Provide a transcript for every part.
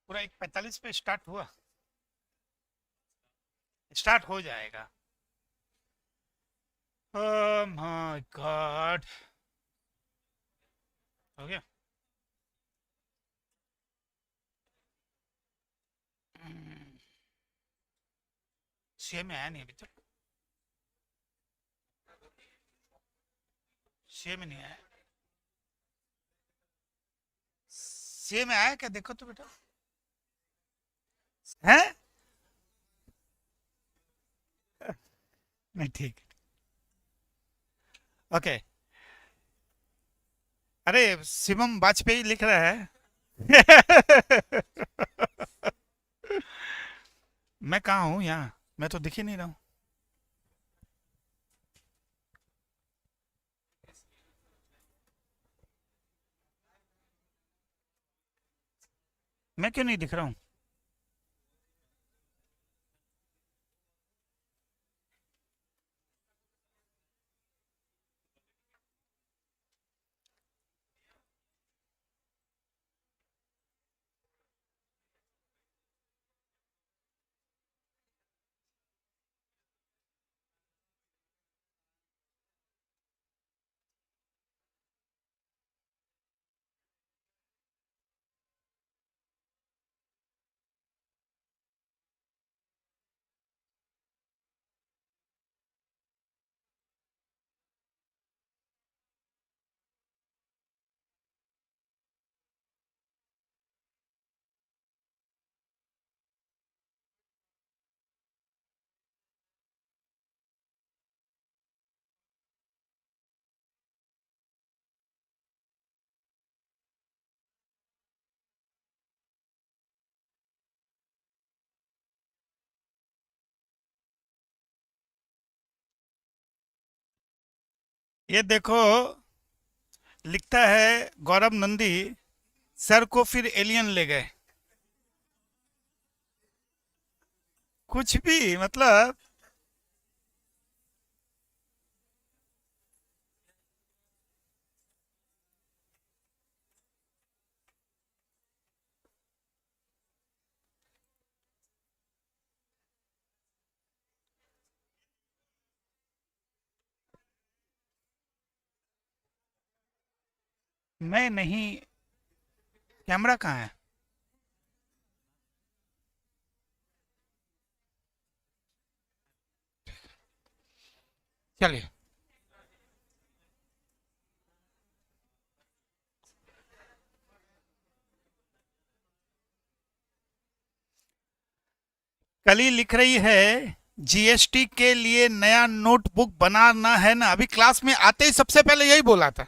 पूरा 1:45 पे स्टार्ट हुआ। स्टार्ट हो जाएगा। Oh my God. हो गया। सीए में आया नहीं अभी तक। सीए में नहीं आया। सीए में आया क्या, देखो तो बेटा। है। नहीं, ठीक। ओके। अरे, शिवम वाजपेयी लिख रहा है। मैं कहाँ हूँ यहाँ? मैं तो दिख ही नहीं रहा हूँ। मैं क्यों नहीं दिख रहा हूँ? ये देखो, लिखता है गौरव नंदी, सर को फिर एलियन ले गए। कुछ भी मतलब। मैं नहीं। कैमरा कहाँ है? चलिए। कली लिख रही है, जीएसटी के लिए नया नोटबुक बनाना है ना। अभी क्लास में आते ही सबसे पहले यही बोला था।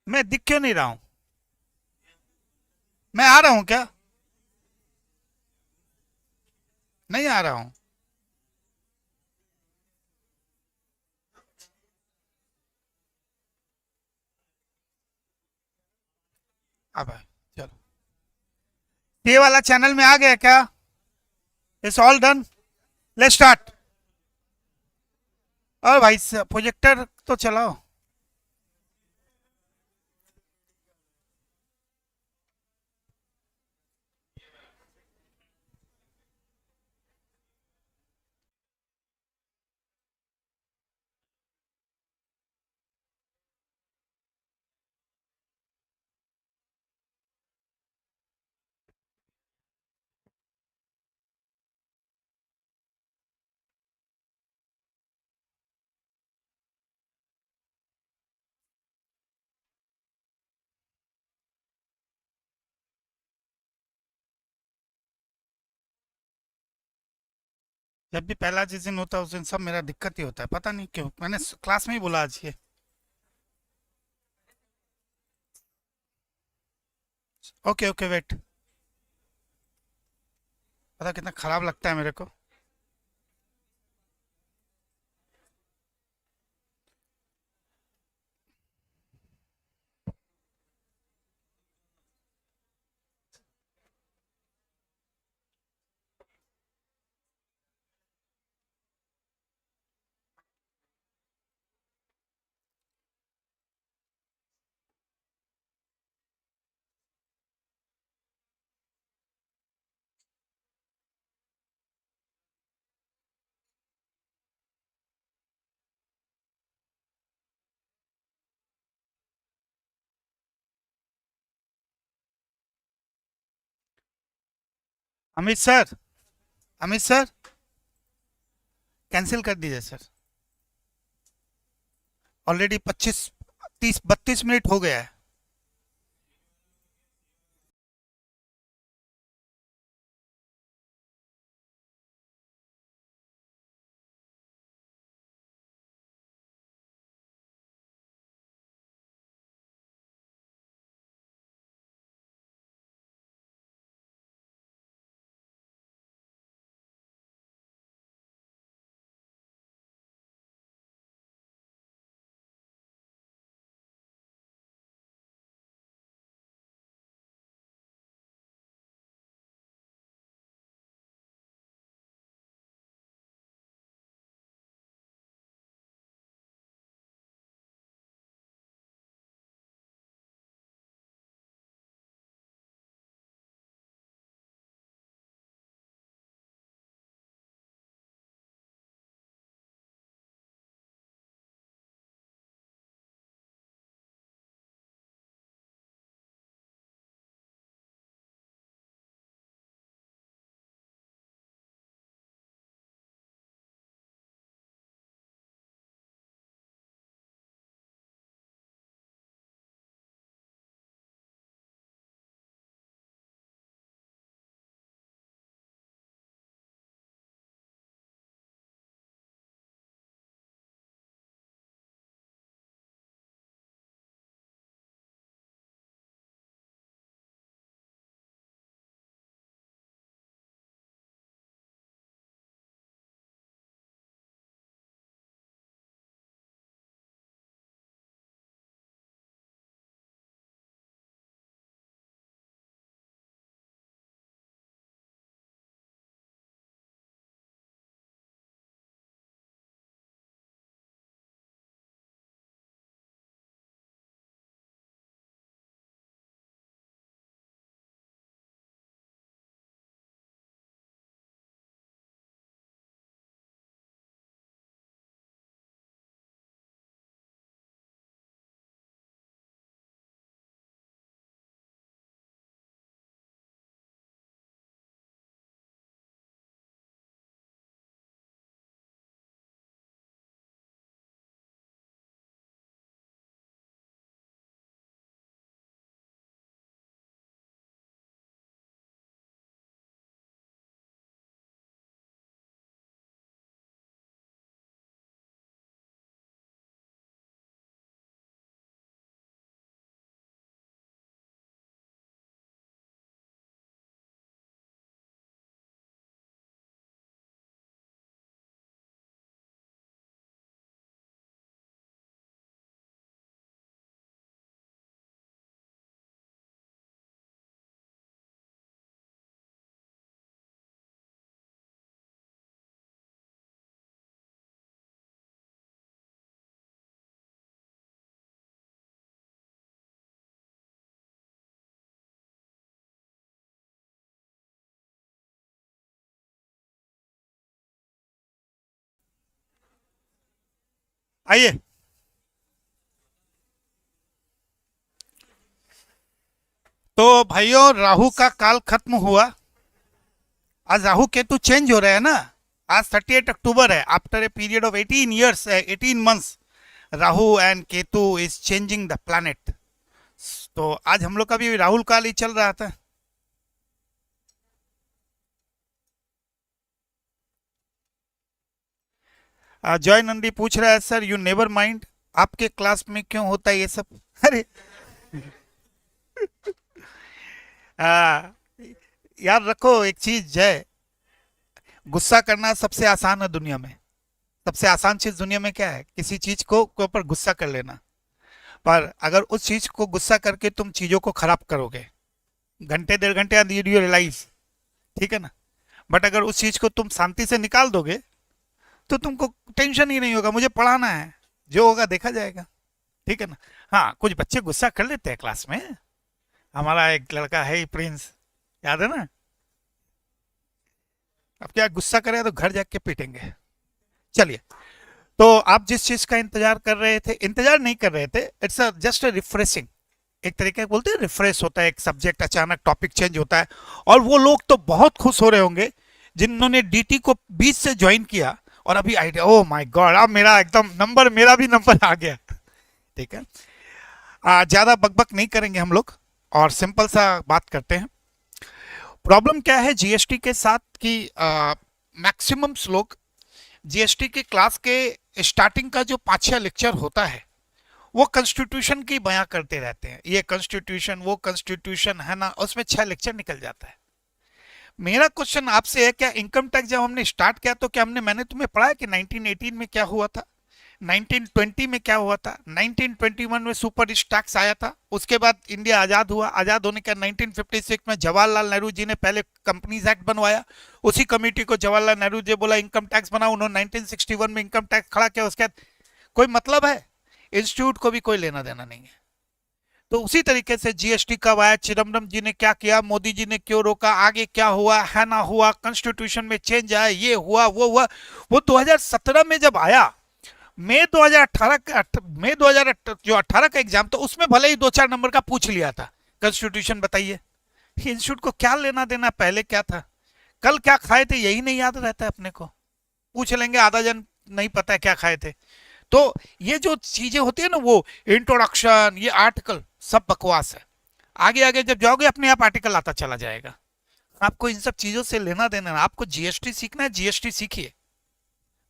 मैं दिख क्यों नहीं रहा हूँ? मैं आ रहा हूँ क्या? नहीं आ रहा हूँ। अब चलो। ये वाला चैनल में आ गया क्या? It's all done. Let's start. और भाई प्रोजेक्टर तो चलाओ। जब भी पहला जिस दिन होता है उस दिन सब मेरा दिक्कत ही होता है, पता नहीं क्यों। मैंने क्लास में ही बोला आज ये। Okay okay, wait. पता कितना खराब लगता है मेरे को। Amit sir, Amit sir, cancel कर दीजिए सर। ऑलरेडी 25 30 32 मिनट हो गया है। आइए, तो भाइयों राहु का काल खत्म हुआ। आज राहु केतु चेंज हो रहे हैं ना। आज 38 अक्टूबर है। After a period of 18 years, 18 months, Rahu and Ketu is changing the planet. तो आज हम लोग का भी राहुल काल ही चल रहा था। जॉय नंदी पूछ रहा है सर यू नेवर माइंड, आपके क्लास में क्यों होता है ये सब? अरे आ, यार रखो एक चीज है, गुस्सा करना सबसे आसान है दुनिया में। सबसे आसान चीज दुनिया में क्या है? किसी चीज को के ऊपर गुस्सा कर लेना। पर अगर उस चीज को गुस्सा करके तुम चीजों को खराब करोगे, घंटे 1.5 घंटे यू रियलाइज, ठीक है ना। बट अगर उस चीज को तुम शांति से निकाल दोगे तो तुमको टेंशन ही नहीं होगा, मुझे पढ़ाना है, जो होगा देखा जाएगा, ठीक है ना। हाँ, कुछ बच्चे गुस्सा कर लेते हैं क्लास में। हमारा एक लड़का है ही, प्रिंस, याद है ना। अब क्या गुस्सा करे तो घर जाके पीटेंगे। चलिए, तो आप जिस चीज का इंतजार कर रहे थे, इंतजार नहीं कर रहे थे, इट्स जस्ट रिफ्रेशिंग, एक तरीके से बोलते हैं रिफ्रेश होता है, एक सब्जेक्ट अचानक टॉपिक चेंज होता है। और वो लोग तो बहुत खुश हो रहे होंगे जिन्होंने डीटी को बीच से ज्वाइन किया और अभी आइडिया, ओ माय गॉड, अब मेरा एकदम नंबर, मेरा भी नंबर आ गया। ठीक है, ज्यादा बकबक नहीं करेंगे हम लोग और सिंपल सा बात करते हैं। प्रॉब्लम क्या है जीएसटी के साथ कि मैक्सिमम लोग जीएसटी के क्लास के स्टार्टिंग का जो 5-6 लेक्चर होता है वो कॉन्स्टिट्यूशन की बयां करते रहते हैं, ये कॉन्स्टिट्यूशन वो कॉन्स्टिट्यूशन है ना, उसमें 6 लेक्चर निकल जाता है। मेरा क्वेश्चन आपसे है, क्या इनकम टैक्स जब हमने स्टार्ट किया तो क्या मैंने तुम्हें पढ़ाया कि 1918 में क्या हुआ था, 1920 में क्या हुआ था, 1921 में सुपर रिच टैक्स आया था, उसके बाद इंडिया आजाद हुआ, आजाद होने के 1956 में जवाहरलाल नेहरू जी ने पहले कंपनीज एक्ट बनवाया, उसी कमेटी को जवाहरलाल नेहरू जी बोला इनकम टैक्स बनाओ, उन्होंने 1961 में इनकम टैक्स खड़ा किया। उसके बाद कोई मतलब है, इंस्टीट्यूट को भी कोई लेना देना नहीं है। तो उसी तरीके से जीएसटी कब आया, चिदम्बरम जी ने क्या किया, मोदी जी ने क्यों रोका, आगे क्या हुआ है ना हुआ, कॉन्स्टिट्यूशन में चेंज आया, ये हुआ वो हुआ। वो 2017 में जब आया, मई 2018 का, मई 2000 जो 18 का एग्जाम था उसमें भले ही 2-4 नंबर का पूछ लिया था कॉन्स्टिट्यूशन बताइए, इंस्टीट्यूट को क्या लेना देना, पहले क्या था, कल क्या खाए थे यही नहीं याद रहता है अपने को, पूछ लेंगे आधा जन नहीं पता है क्या खाए थे। तो ये जो चीजें होती है ना, वो इंट्रोडक्शन, ये आर्टिकल सब बकवास है। आगे आगे जब जाओगे अपने आप आर्टिकल आता चला जाएगा। आपको इन सब चीजों से लेना देना, आपको जीएसटी सीखना है, जीएसटी सीखिए,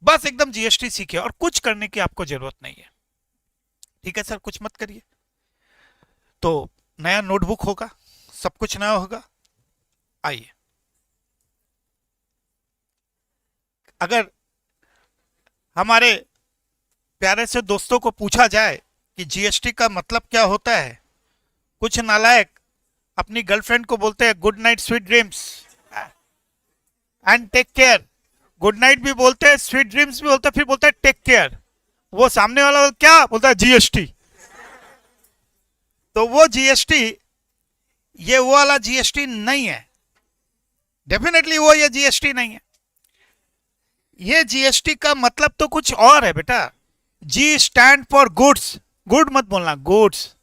बस एकदम जीएसटी सीखिए और कुछ करने की आपको जरूरत नहीं है। ठीक है सर, कुछ मत करिए। तो नया नोटबुक होगा, सब कुछ नया होगा। आइए, अगर हमारे प्यारे से दोस्तों को पूछा जाए कि जीएसटी का मतलब क्या होता है, कुछ नालायक अपनी गर्लफ्रेंड को बोलते हैं good night sweet dreams and take care, good night भी बोलते हैं, स्वीट ड्रीम्स भी बोलते हैं, फिर बोलते हैं टेक केयर। वो सामने वाला क्या बोलता है, जीएसटी। तो वो जीएसटी, ये वो वाला जीएसटी नहीं है, डेफिनेटली वो ये जीएसटी नहीं है। ये जीएसटी का मतलब तो कुछ और है बेटा। G stand for goods, good मत बोलना, goods.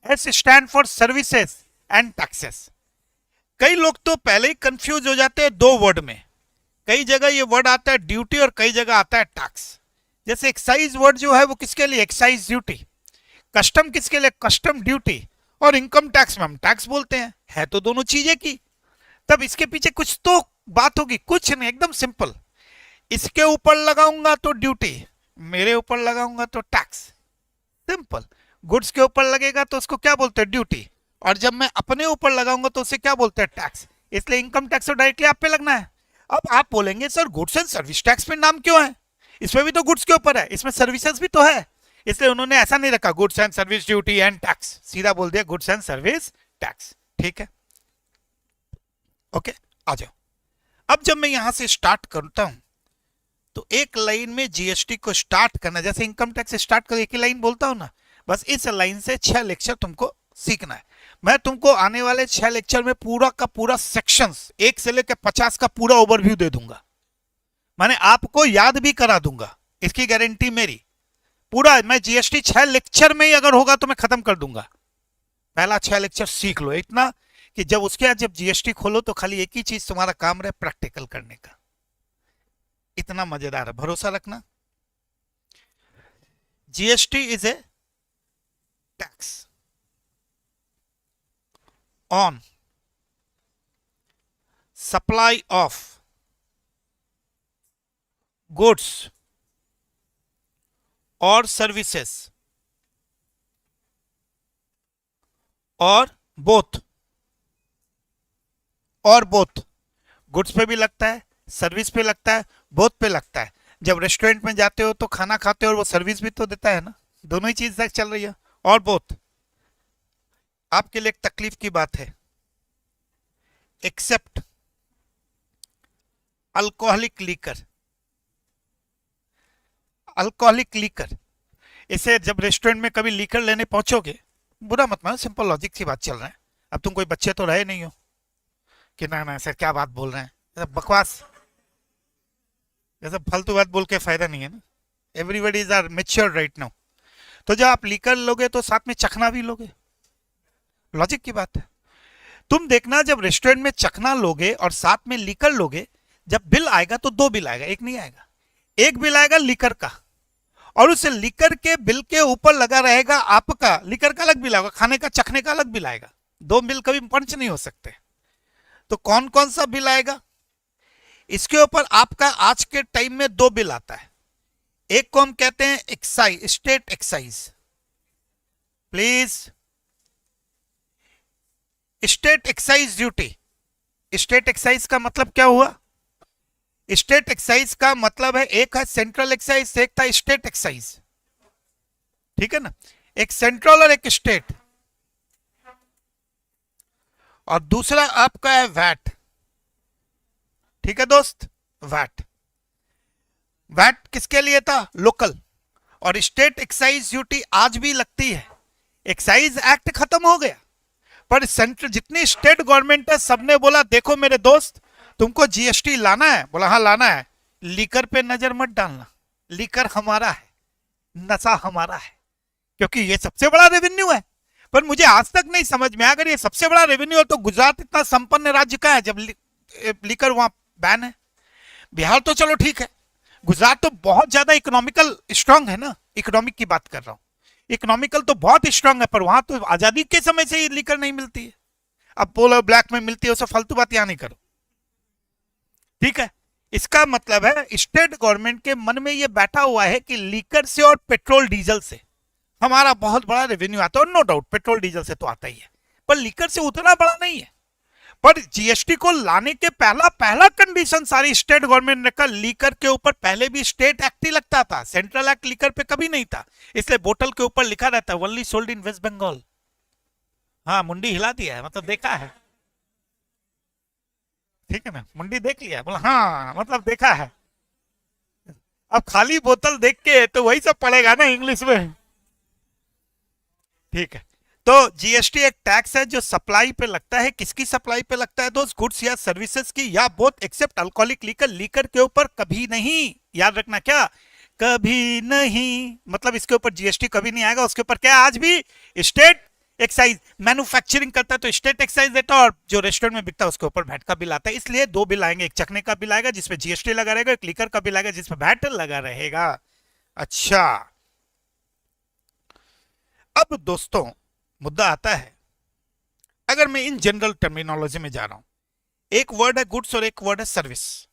S stand for services and taxes. कई लोग तो पहले ही कंफ्यूज हो जाते हैं दो वर्ड में, कई जगह ये वर्ड आता है ड्यूटी और कई जगह आता है टैक्स। जैसे एक्साइज वर्ड जो है वो किसके लिए, एक्साइज ड्यूटी, कस्टम किसके लिए, कस्टम ड्यूटी, और इनकम टैक्स में हम टैक्स बोलते हैं, है तो दोनों चीजें की। तब इसके पीछे कुछ तो बात होगी, कुछ नहीं, एकदम सिंपल। इसके ऊपर लगाऊंगा तो ड्यूटी, मेरे ऊपर लगाऊंगा तो टैक्स, सिंपल। गुड्स के ऊपर लगेगा तो उसको क्या बोलते हैं, ड्यूटी, और जब मैं अपने ऊपर लगाऊंगा तो उसे क्या बोलते हैं, टैक्स। इसलिए इनकम टैक्स तो डायरेक्टली आप पे लगना है। अब आप बोलेंगे sir goods and service tax में नाम क्यों है, इसमें भी तो गुड्स के ऊपर है, इसमें सर्विसेज भी तो है, इसलिए उन्होंने ऐसा नहीं रखा goods and service duty and tax, सीधा बोल दिया गुड्स एंड सर्विस टैक्स। ठीक है, ओके, आ जाओ। अब जब मैं यहां से स्टार्ट करता हूं तो एक लाइन में जीएसटी को स्टार्ट करना, जैसे इनकम टैक्स स्टार्ट कर एक ही लाइन बोलता हूं ना, बस इस लाइन से 6 लेक्चर तुमको सीखना है। मैं तुमको आने वाले 6 लेक्चर में पूरा का पूरा सेक्शंस 1 से लेकर 50 का पूरा ओवरव्यू दे दूंगा, मैंने आपको याद भी करा दूंगा, इसकी गारंटी मेरी। पूरा मैं जीएसटी 6 लेक्चर में ही अगर होगा तो मैं खत्म कर दूंगा। पहला 6 लेक्चर सीख लो इतना कि जब उसके बाद जब जीएसटी खोलो तो खाली एक ही चीज तुम्हारा काम रहे, प्रैक्टिकल करने का। इतना मजेदार है, भरोसा रखना। GST is a tax on supply of goods और सर्विसेज, और बोथ, और बोथ, गुड्स पे भी लगता है, सर्विस पे लगता है, बोथ पे लगता है। जब रेस्टोरेंट में जाते हो तो खाना खाते हो और वो सर्विस भी तो देता है ना, दोनों ही चीज तक चल रही है, और बोथ। आपके लिए एक तकलीफ की बात है, except alcoholic liquor, alcoholic liquor, इसे जब रेस्टोरेंट में कभी लीकर लेने पहुंचोगे, बुरा मत मानो, सिंपल लॉजिक की बात चल रहा है, अब तुम कोई बच्चे तो रहे नहीं हो कि ना ना सर क्या बात बोल रहे हैं, बकवास, फालतू बात बोल के फायदा नहीं है ना। Everybody is are mature right now. तो जब आप लीकर लोगे तो साथ में चखना भी लोगे, लॉजिक की बात है। तुम देखना जब रेस्टोरेंट में चखना लोगे और साथ में लीकर लोगे, जब बिल आएगा तो दो बिल आएगा, एक नहीं आएगा। एक बिल आएगा लीकर का, और उस लीकर के बिल के ऊपर लगा रहेगा आपका लीकर का अलग बिल आएगा, खाने का चखने का अलग बिल आएगा। दो बिल कभी पंच नहीं हो सकते। तो कौन कौन सा बिल आएगा इसके ऊपर आपका आज के टाइम में दो बिल आता है। एक को हम कहते हैं excise, state excise. Please, state excise duty. State excise का मतलब क्या हुआ? स्टेट एक्साइज का मतलब है एक है सेंट्रल एक्साइज, एक था स्टेट एक्साइज। ठीक है ना, एक सेंट्रल और एक स्टेट। और दूसरा आपका है वैट। ठीक है दोस्त, वैट। वैट किसके लिए था? लोकल। और स्टेट एक्साइज ड्यूटी आज भी लगती है। एक्साइज एक्ट खत्म हो गया, पर सेंट्रल जितनी स्टेट गवर्नमेंट है सबने बोला देखो मेरे दोस्त तुमको जीएसटी लाना है। बोला हाँ लाना है। लीकर पे नजर मत डालना, लीकर हमारा है, नशा हमारा है, क्योंकि ये सबसे बड़ा रेवेन्यू है। पर मुझे आज तक नहीं समझ में आया, अगर ये सबसे बड़ा रेवेन्यू है तो गुजरात इतना संपन्न राज्य का है जब लीकर वहां बैन है। बिहार तो चलो ठीक है, गुजरात तो बहुत ज्यादा इकोनॉमिकल स्ट्रांग है ना, इकोनॉमिक की बात कर रहा हूं। इकोनॉमिकल तो बहुत स्ट्रांग है, पर वहां तो आजादी के समय से ही लीकर नहीं मिलती है। अब बोलो ब्लैक में मिलती है, उससे फालतू बात यहां नहीं करो। ठीक है, इसका मतलब है स्टेट गवर्नमेंट के मन में यह बैठा हुआ है कि लीकर से और पेट्रोल डीजल से हमारा बहुत बड़ा रेवेन्यू आता है। नो डाउट पेट्रोल डीजल से तो आता ही है, पर लीकर से उतना बड़ा नहीं है। पर जीएसटी को लाने के पहला पहला कंडीशन सारी स्टेट गवर्नमेंट ने कहा, लीकर के ऊपर पहले भी स्टेट एक्ट ही लगता था, सेंट्रल एक्ट लीकर पे कभी नहीं था। इसलिए बोतल के ऊपर लिखा रहता है only sold in West Bengal. हाँ, मुंडी हिला दिया है, मतलब देखा है। ठीक है ना, मुंडी देख लिया, बोला हाँ मतलब देखा है। अब खाली बोतल देख के तो वही सब पड़ेगा ना इंग्लिश में। ठीक है, तो जीएसटी एक टैक्स है जो सप्लाई पे लगता है। किसकी सप्लाई पे लगता है दोस्त? गुड्स या सर्विसेज की, या both except alcoholic liquor. Liquor के ऊपर कभी नहीं, याद रखना, क्या कभी नहीं, मतलब इसके ऊपर जीएसटी कभी नहीं आएगा। उसके ऊपर क्या आज भी स्टेट एक्साइज। मैन्युफैक्चरिंग करता है तो स्टेट एक्साइज देता है, और जो रेस्टोरेंट में बिकता है उसके ऊपर वैट का बिल आता है। इसलिए दो बिल आएंगे, एक चखने का बिल आएगा जिसपे जीएसटी लगा रहेगा, एक लीकर का बिल आएगा जिसपे वैट लगा रहेगा। अच्छा, अब दोस्तों मुद्दा आता है, अगर मैं इन जनरल टर्मिनोलॉजी में जा रहा हूं, एक वर्ड है गुड्स और एक वर्ड है सर्विस।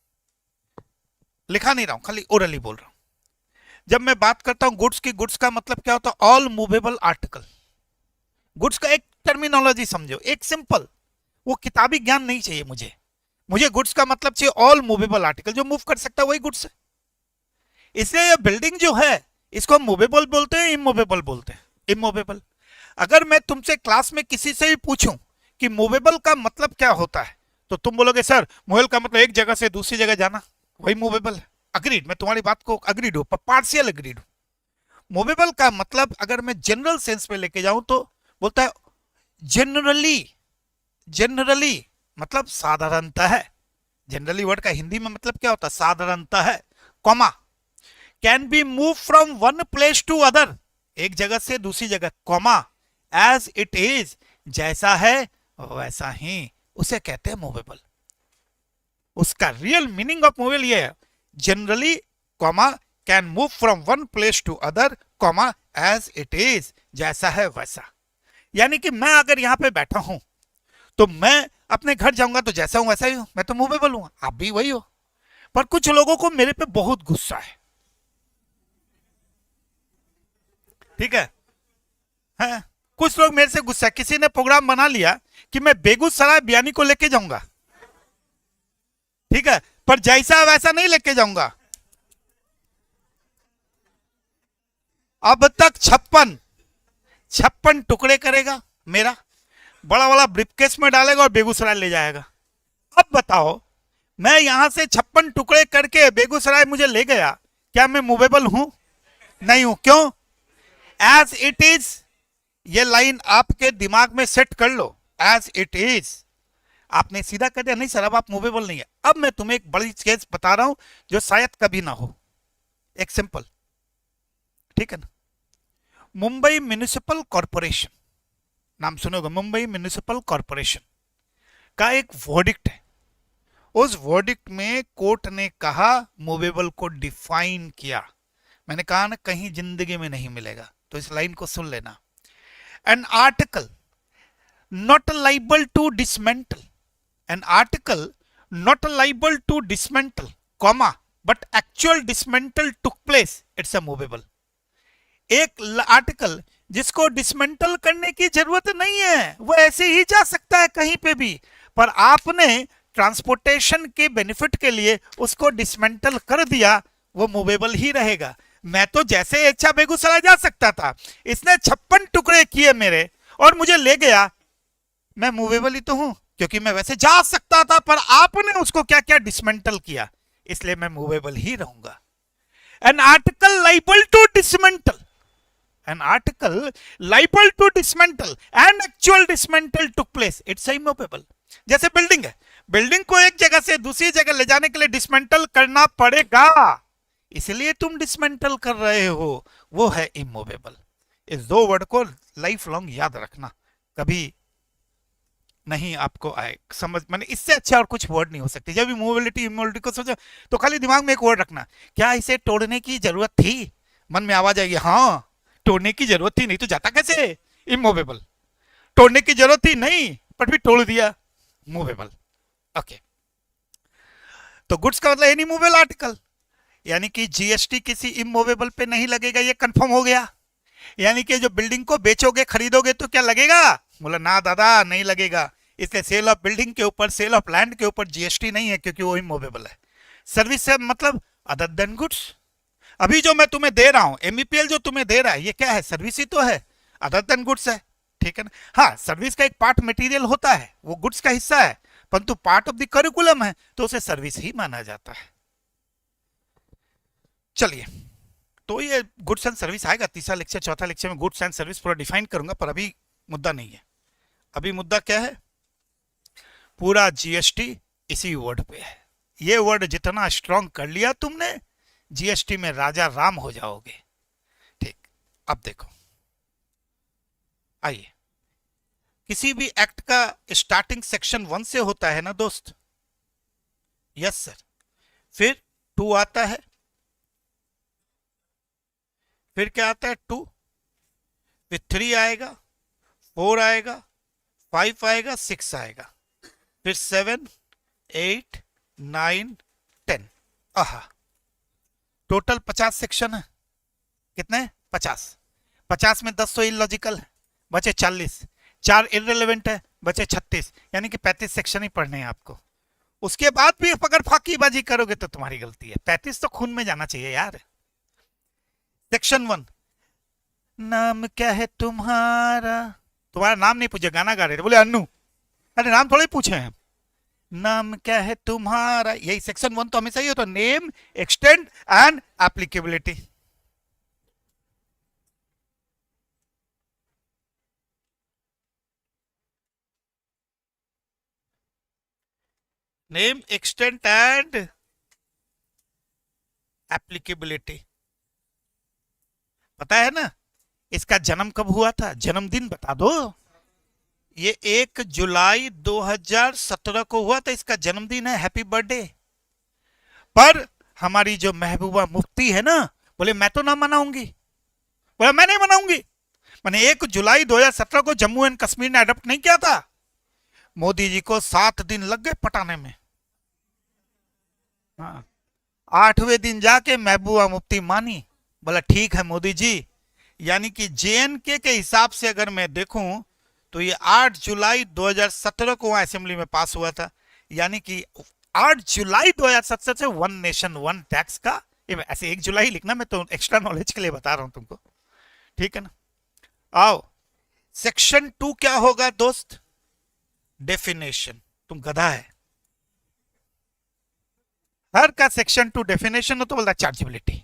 लिखा नहीं रहा हूं, खाली ओरली बोल रहा हूं। जब मैं बात करता हूं गुड्स की, गुड्स का मतलब क्या होता है? All movable article. गुड्स का एक टर्मिनोलॉजी समझो, एक सिंपल, वो किताबी ज्ञान नहीं चाहिए मुझे। मुझे गुड्स का मतलब चाहिए ऑल मूवेबल आर्टिकल, जो मूव कर सकता है वही गुड्स है। इसलिए ये बिल्डिंग जो है इसको हम मूवेबल बोलते हैं, इमूवेबल बोलते हैं। इमूवेबल। अगर मैं तुमसे क्लास में किसी से भी पूछूं कि मूवेबल का मतलब क्या होता है, तो तुम बोलोगे सर मूवेबल का मतलब एक जगह से दूसरी जगह जाना, वही मूवेबल है। अग्रीड, मैं तुम्हारी बात को अग्रीड हूं, पार्शियल अग्रीड हूं। मूवेबल का मतलब अगर मैं जनरल सेंस में लेके जाऊं तो बोलता है जनरली। जनरली मतलब साधारणता है। जनरली वर्ड का हिंदी में मतलब क्या होता है? साधारणता है। Comma, can be move from one place to other, एक जगह से दूसरी जगह, कॉमा, एज इट इज, जैसा है वैसा ही, उसे कहते हैं मूवेबल। उसका रियल मीनिंग ऑफ मूवेबल ये है, generally, comma, can move from one place to other, comma, as it is, जैसा है वैसा। यानी कि मैं अगर यहां पे बैठा हूं तो मैं अपने घर जाऊंगा तो जैसा हूं वैसा ही हूं, मैं तो मूवेबल हूं, आप भी वही हो। पर कुछ लोगों को मेरे पे बहुत गुस्सा है। ठीक है, कुछ लोग मेरे से गुस्सा है। किसी ने प्रोग्राम बना लिया कि मैं बेगूसराय बयानी को लेके जाऊंगा, ठीक है, पर जैसा वैसा नहीं लेके जाऊंगा। अब तक 56 टुकड़े करेगा मेरा, बड़ा वाला ब्रीफकेस में डालेगा और बेगूसराय ले जाएगा। अब बताओ, मैं यहां से 56 टुकड़े करके बेगूसराय मुझे ले गया, क्या मैं मूवेबल हूं? नहीं हूं। क्यों? एज इट इज, ये लाइन आपके दिमाग में सेट कर लो, एज इट इज। आपने सीधा कर दिया नहीं सर अब आप मूवेबल नहीं है। अब मैं तुम्हें एक बड़ी केस बता रहा हूं जो शायद कभी ना हो, एक सिंपल, ठीक है ना। मुंबई म्युनिसिपल कॉर्पोरेशन, नाम सुनोगे, मुंबई म्युनिसिपल कॉरपोरेशन का एक वर्डिक्ट है। उस वर्डिक्ट में कोर्ट ने कहा, मूवेबल को डिफाइन किया। मैंने कहा ना, कहीं जिंदगी में नहीं मिलेगा, तो इस लाइन को सुन लेना। An article not liable to dismantle, an article not liable to dismantle, comma, but actual dismantle took place, it's a movable। एक आर्टिकल जिसको डिसमेंटल करने की जरूरत नहीं है, वो ऐसे ही जा सकता है कहीं पे भी, पर आपने ट्रांसपोर्टेशन के बेनिफिट के लिए उसको डिसमेंटल कर दिया, वो मूवेबल ही रहेगा। मैं तो जैसे इच्छा बेगूसराय जा सकता था, इसने 56 टुकड़े किए मेरे और मुझे ले गया, मैं मूवेबल ही तो हूं, क्योंकि मैं वैसे जा सकता था, पर आपने उसको क्या क्या डिसमेंटल किया, इसलिए मैं मूवेबल ही रहूंगा। An article liable to dismantle, an article liable to dismantle and actual dismantle took place, it's immovable. जैसे बिल्डिंग है, बिल्डिंग को एक जगह से दूसरी जगह ले जाने के लिए डिसमेंटल करना पड़ेगा, इसलिए तुम डिसमेंटल कर रहे हो, वो है इमूवेबल। इस दो वर्ड को लाइफ लॉन्ग याद रखना, कभी नहीं आपको आए समझ, मैंने इससे अच्छा और कुछ वर्ड नहीं हो सकते। जब भी मोबिलिटी इमोबिलिटी को सोचो तो खाली दिमाग में एक वर्ड रखना, क्या इसे तोड़ने की जरूरत थी? मन में आवाज आएगी, हाँ तोड़ने की जरूरत थी, नहीं तो जाता कैसे? इमोवेबल। तोड़ने की जरूरत थी नहीं, पर भी तोड़ दिया, मूवेबल। ओके, तो गुड्स का मतलब एनी मूवेबल आर्टिकल, यानी कि जीएसटी किसी इमूवेबल पे नहीं लगेगा, ये कंफर्म हो गया। यानी कि जो बिल्डिंग को बेचोगे खरीदोगे तो क्या लगेगा? बोला ना दादा, नहीं लगेगा। इसलिए सेल ऑफ बिल्डिंग के ऊपर, सेल ऑफ लैंड के ऊपर जीएसटी नहीं है, क्योंकि वो इमूवेबल है। सर्विस से मतलब अदर देन गुड्स। अभी जो मैं तुम्हें दे रहा हूं, एमईपीएल जो तुम्हें दे रहा है, ये क्या है? सर्विस ही तो है, अदर देन गुड्स है, ठीक है ना? हाँ, सर्विस का एक पार्ट मटेरियल होता है, वो गुड्स का हिस्सा है, परंतु पार्ट ऑफ द करिकुलम है, तो उसे सर्विस ही माना जाता है। चलिए, तो ये गुड्स एंड सर्विस आएगा, तीसरा लेक्चर, चौथा लेक्चर में गुड्स एंड सर्विस पूरा डिफाइन करूंगा, पर अभी मुद्दा नहीं है। अभी मुद्दा क्या है? पूरा जीएसटी इसी वर्ड पे है। ये वर्ड जितना स्ट्रांग कर लिया तुमने, जीएसटी में राजा राम हो जाओगे। ठीक, अब देखो, आइए, किसी भी एक्ट का स्टार्टिंग सेक्शन 1 से होता है ना दोस्त? Yes sir. फिर 2 आता है, फिर क्या आता है? 2, फिर 3 आएगा, 4 आएगा, 5 आएगा, 6 आएगा, फिर 7, 8, 9, 10। आहा, टोटल 50 सेक्शन है। कितने? 50। 50 में 10 तो इलॉजिकल है, बचे 40, 4 इररिलेवेंट है, बचे 36, यानी कि 35 सेक्शन ही पढ़ने हैं आपको। उसके बाद भी अगर फाकीबाजी करोगे तो तुम्हारी गलती है। 35 तो खून में जाना चाहिए यार। सेक्शन 1, नाम क्या है तुम्हारा? तुम्हारा नाम नहीं पूछे, गाना गा रहे थे, बोले अन्नू। अरे नाम थोड़े पूछे हैं, नाम क्या है तुम्हारा, यही सेक्शन 1 तो हमेशा ही होता है, name, extend and applicability. Name, extend and applicability. पता है ना इसका जन्म कब हुआ था? जन्मदिन बता दो। ये 1 जुलाई 2017 को हुआ था, इसका जन्मदिन है, हैप्पी बर्थडे। पर हमारी जो महबूबा मुफ्ती है ना, बोले मैं तो ना मनाऊंगी, बोले मैं नहीं मनाऊंगी। मैंने 1 जुलाई 2017 को जम्मू एंड कश्मीर ने अडॉप्ट नहीं किया था, मोदी जी को 7 दिन लग गए पटाने में। हाँ, 8वें दिन जाके महबूबा मुफ्ती मानी, बोला ठीक है मोदी जी। यानी कि जेएनके के हिसाब से अगर मैं देखूं तो ये 8 जुलाई 2017 को वहां असेंबली में पास हुआ था। यानी कि 8 जुलाई 2017 से 1 नेशन 1 टैक्स का, ऐसे 1 जुलाई लिखना, मैं तो एक्स्ट्रा नॉलेज के लिए बता रहा हूं तुमको, ठीक है ना? आओ, सेक्शन 2 क्या होगा दोस्त? डेफिनेशन। तुम गधा है, हर का सेक्शन 2 डेफिनेशन हो तो बोलता चार्जेबिलिटी।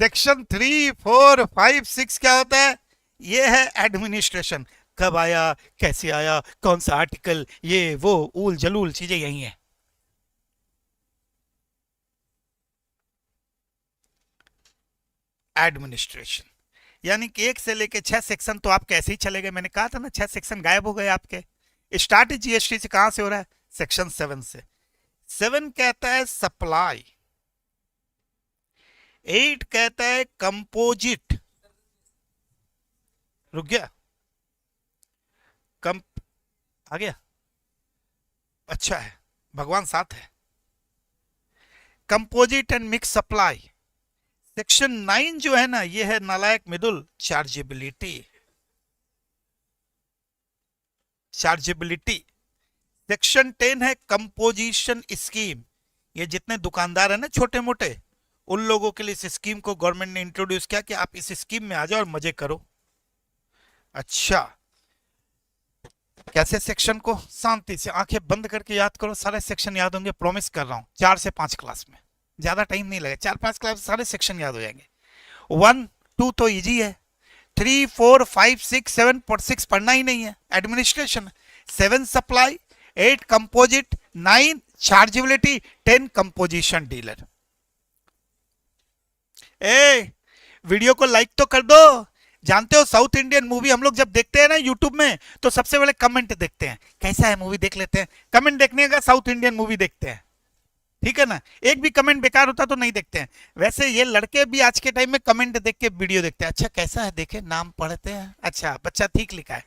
सेक्शन 3, 4, 5, 6 क्या होता है? ये है एडमिनिस्ट्रेशन। कब आया, कैसे आया, कौन सा आर्टिकल, ये वो ऊल जलूल चीजें यही है। एडमिनिस्ट्रेशन, यानी कि 1 से लेके 6 सेक्शन तो आपके ऐसे ही चले गए। मैंने कहा था ना 6 सेक्शन गायब हो गए आपके। स्टार्ट जीएसटी से कहां से हो रहा है? सेक्शन 7 से। 7 कहता है सप्लाई, 8 कहता है कंपोजिट, रुक गया, कम आ गया, अच्छा है, भगवान साथ है। Composite and mix supply. Section 9 जो है ना, ये है नालायक मिदुल, चार्जेबिलिटी। चार्जेबिलिटी। सेक्शन 10 है कंपोजिशन स्कीम। ये जितने दुकानदार है ना छोटे मोटे, उन लोगों के लिए इस स्कीम को गवर्नमेंट ने इंट्रोड्यूस किया कि आप इस स्कीम में आ जाओ और मजे करो। अच्छा, कैसे सेक्शन को? शांति से आंखें बंद करके याद करो, सारे सेक्शन याद होंगे, प्रॉमिस कर रहा हूं। 4 से 5 क्लास में, ज्यादा टाइम नहीं लगेगा, 4-5 क्लास सारे सेक्शन याद हो जाएंगे। 1 2 तो इजी है, 3 4 5 6 7 पर 6 पढ़ना ही नहीं है, administration. 7 supply, 8 composite, 9 chargeability, 10 composition dealer. ए, वीडियो को लाइक तो कर दो। जानते हो साउथ इंडियन मूवी हम लोग जब देखते हैं ना यूट्यूब में, तो सबसे पहले कमेंट देखते हैं, कैसा है मूवी, देख लेते हैं। कमेंट देखने का साउथ इंडियन मूवी देखते हैं, ठीक है ना। एक भी कमेंट बेकार होता तो नहीं देखते हैं। वैसे ये लड़के भी आज के टाइम में कमेंट देख के वीडियो देखते हैं, अच्छा कैसा है, देखे, नाम पढ़ते हैं, अच्छा बच्चा ठीक लिखा है।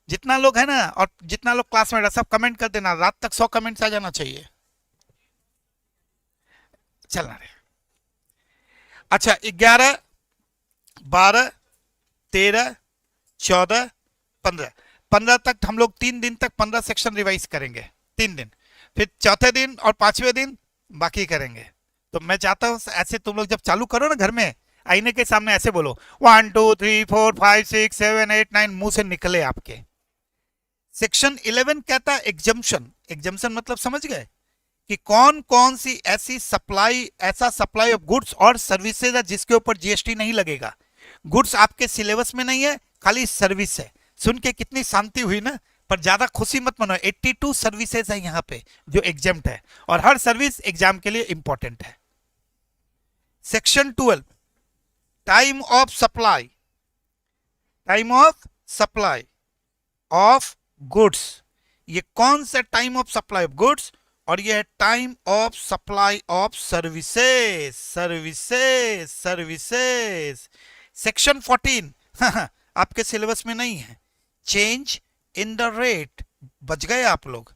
जितना लोग है ना और जितना लोग क्लासमेट है सब कमेंट कर देना, रात तक 100 कमेंट्स आ जाना चाहिए। चलना रहे। अच्छा, 11 12 13 14 15, 15 तक हम लोग 3 दिन तक 15 सेक्शन रिवाइज करेंगे, 3 दिन। फिर चौथे दिन और 5वें दिन बाकी करेंगे। तो मैं चाहता हूं ऐसे तुम लोग जब चालू करो ना घर में, आईने के सामने ऐसे बोलो 1 2 3 4 5 6 7 8 9, मुंह से निकले आपके। सेक्शन 11 कहता है एग्जम्पशन। एग्जम्पशन मतलब समझ गए कि कौन कौन सी ऐसी सप्लाई, ऐसा सप्लाई ऑफ गुड्स और सर्विसेज है जिसके ऊपर जीएसटी नहीं लगेगा। गुड्स आपके सिलेबस में नहीं है, खाली सर्विस है। सुन के कितनी शांति हुई ना, पर ज्यादा खुशी मत मनो, 82 सर्विसेज है यहाँ पे जो एग्जाम्प्ट है, और हर सर्विस एग्जाम के लिए इंपॉर्टेंट है। Section 12 time of supply, time of supply of goods. ये कौन सा time of supply of goods, और ये है time of supply of services, services, services. Section 14 आपके सिलेबस में नहीं है, चेंज इन द रेट। बच गए आप लोग,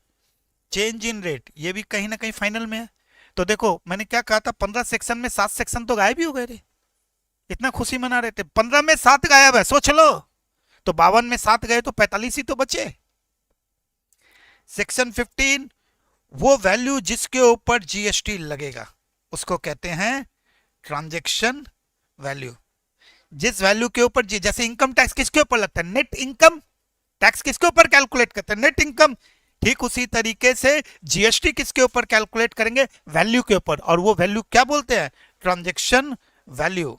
चेंज इन रेट, ये भी कहीं ना कहीं फाइनल में है। तो देखो मैंने क्या कहा था, 15 सेक्शन में 7 सेक्शन तो गायब ही हो गए थे, इतना खुशी मना रहे थे। 15 में 7 गायब है, सोच लो। तो 52 में 7 गए तो 45 ही तो बचे। सेक्शन 15 वो वैल्यू जिसके ऊपर जीएसटी लगेगा उसको कहते हैं ट्रांजैक्शन वैल्यू। जिस वैल्यू के ऊपर, जैसे इनकम टैक्स किसके ऊपर लगता है, नेट इनकम टैक्स किसके ऊपर कैलकुलेट करते हैं, नेट इनकम। ठीक उसी तरीके से जीएसटी किसके ऊपर कैलकुलेट करेंगे, वैल्यू के ऊपर, और वो वैल्यू क्या बोलते हैं, transaction value.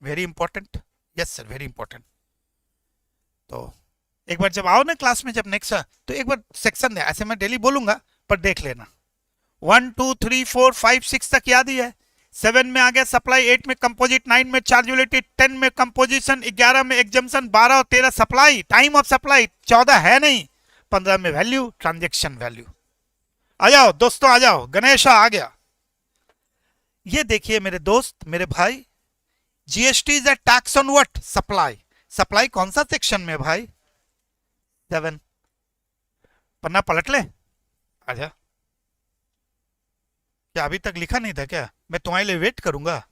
Very important, yes sir, very important. तो एक बार जब आओ ना क्लास में, जब नेक्स्ट, तो एक बार सेक्शन दे, ऐसे मैं डेली बोलूंगा पर देख लेना। 1 2 3 4 5 6 तक याद ही है। 7 में आ गया सप्लाई, 8 में कंपोजिट, 9 में चार्जेबिलिटी, 10 में कंपोजिशन, 11 में एग्जम्पशन, 12 और 13 सप्लाई, टाइम ऑफ सप्लाई, 14 है नहीं, 15 में वैल्यू, ट्रांजेक्शन वैल्यू। आ जाओ दोस्तों, आ जाओ, गणेशा आ गया। ये देखिए मेरे दोस्त, मेरे भाई, GST is a tax on what, supply. Supply कौन सा सेक्शन में भाई, 7। पन्ना पलट ले, आजा। क्या अभी तक लिखा नहीं था क्या? मैं तुम्हारे लिए वेट करूंगा,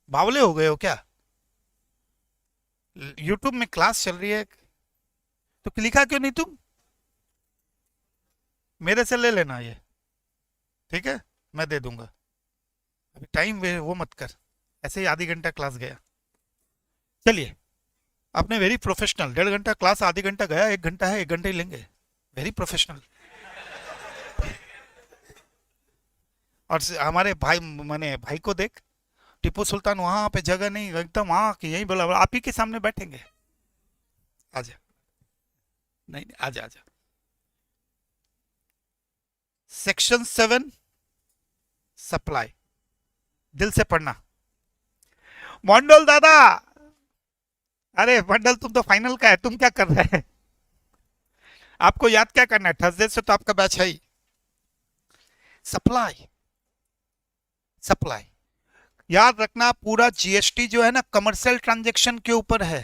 बावले हो गए हो क्या? यूट्यूब में क्लास चल रही है तो लिखा क्यों नहीं तुम? मेरे से ले लेना ये, ठीक है, मैं दे दूंगा। अभी टाइम वो मत कर, ऐसे ही आधी घंटा क्लास गया। चलिए, आपने वेरी प्रोफेशनल, 1.5 घंटा क्लास, आधी घंटा गया, 1 घंटा है, 1 घंटे ही लेंगे, वेरी प्रोफेशनल। और हमारे भाई, मैंने भाई को देख, टीपू सुल्तान वहां पे जगह नहीं, एकदम वहां की यही बोला, आप ही के सामने बैठेंगे। आजा, नहीं आजा आजा। सेक्शन 7 सप्लाई, दिल से पढ़ना। मंडल दादा, अरे मंडल तुम तो फाइनल का है, तुम क्या कर रहे हैं? आपको याद क्या करना है, थर्सडे से तो आपका बैच है ही। सप्लाई, सप्लाई याद रखना, पूरा जीएसटी जो है ना कमर्शियल ट्रांजैक्शन के ऊपर है।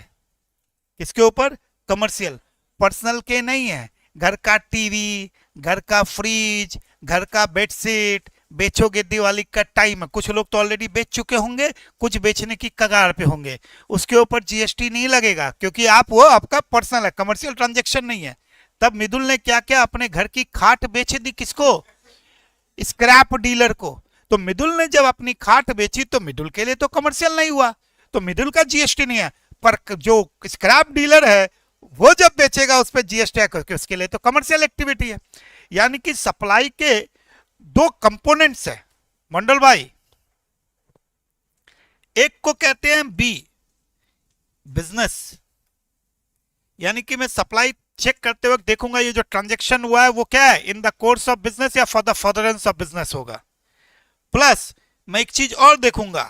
किसके ऊपर? कमर्शियल, पर्सनल के नहीं है। घर का टीवी, घर का फ्रिज, घर का बेडशीट बेचोगे दिवाली का टाइम है, कुछ लोग तो ऑलरेडी बेच चुके होंगे, कुछ बेचने की कगार पे होंगे, उसके ऊपर जीएसटी नहीं लगेगा क्योंकि आप वो आपका पर्सनल है, कमर्शियल ट्रांजैक्शन नहीं है। तब मिदुल ने क्या क्या, अपने घर की खाट बेच दी, किसको? स्क्रैप डीलर को। तो मिदुल ने जब अपनी खाट बेची तो मिदुल के लिए तो कमर्शियल नहीं हुआ, तो मिदुल का जीएसटी नहीं है। पर जो स्क्रैप डीलर है वो जब बेचेगा उस पर जीएसटी है, क्योंकि उसके लिए तो कमर्शियल एक्टिविटी है। यानी कि सप्लाई के दो कंपोनेंट्स है मंडल भाई। एक को कहते हैं बी, बिजनेस, यानी कि मैं सप्लाई चेक करते वक्त देखूंगा ये जो ट्रांजैक्शन हुआ है वो क्या है, in the course of business या for the furtherance of business होगा। प्लस मैं एक चीज और देखूंगा,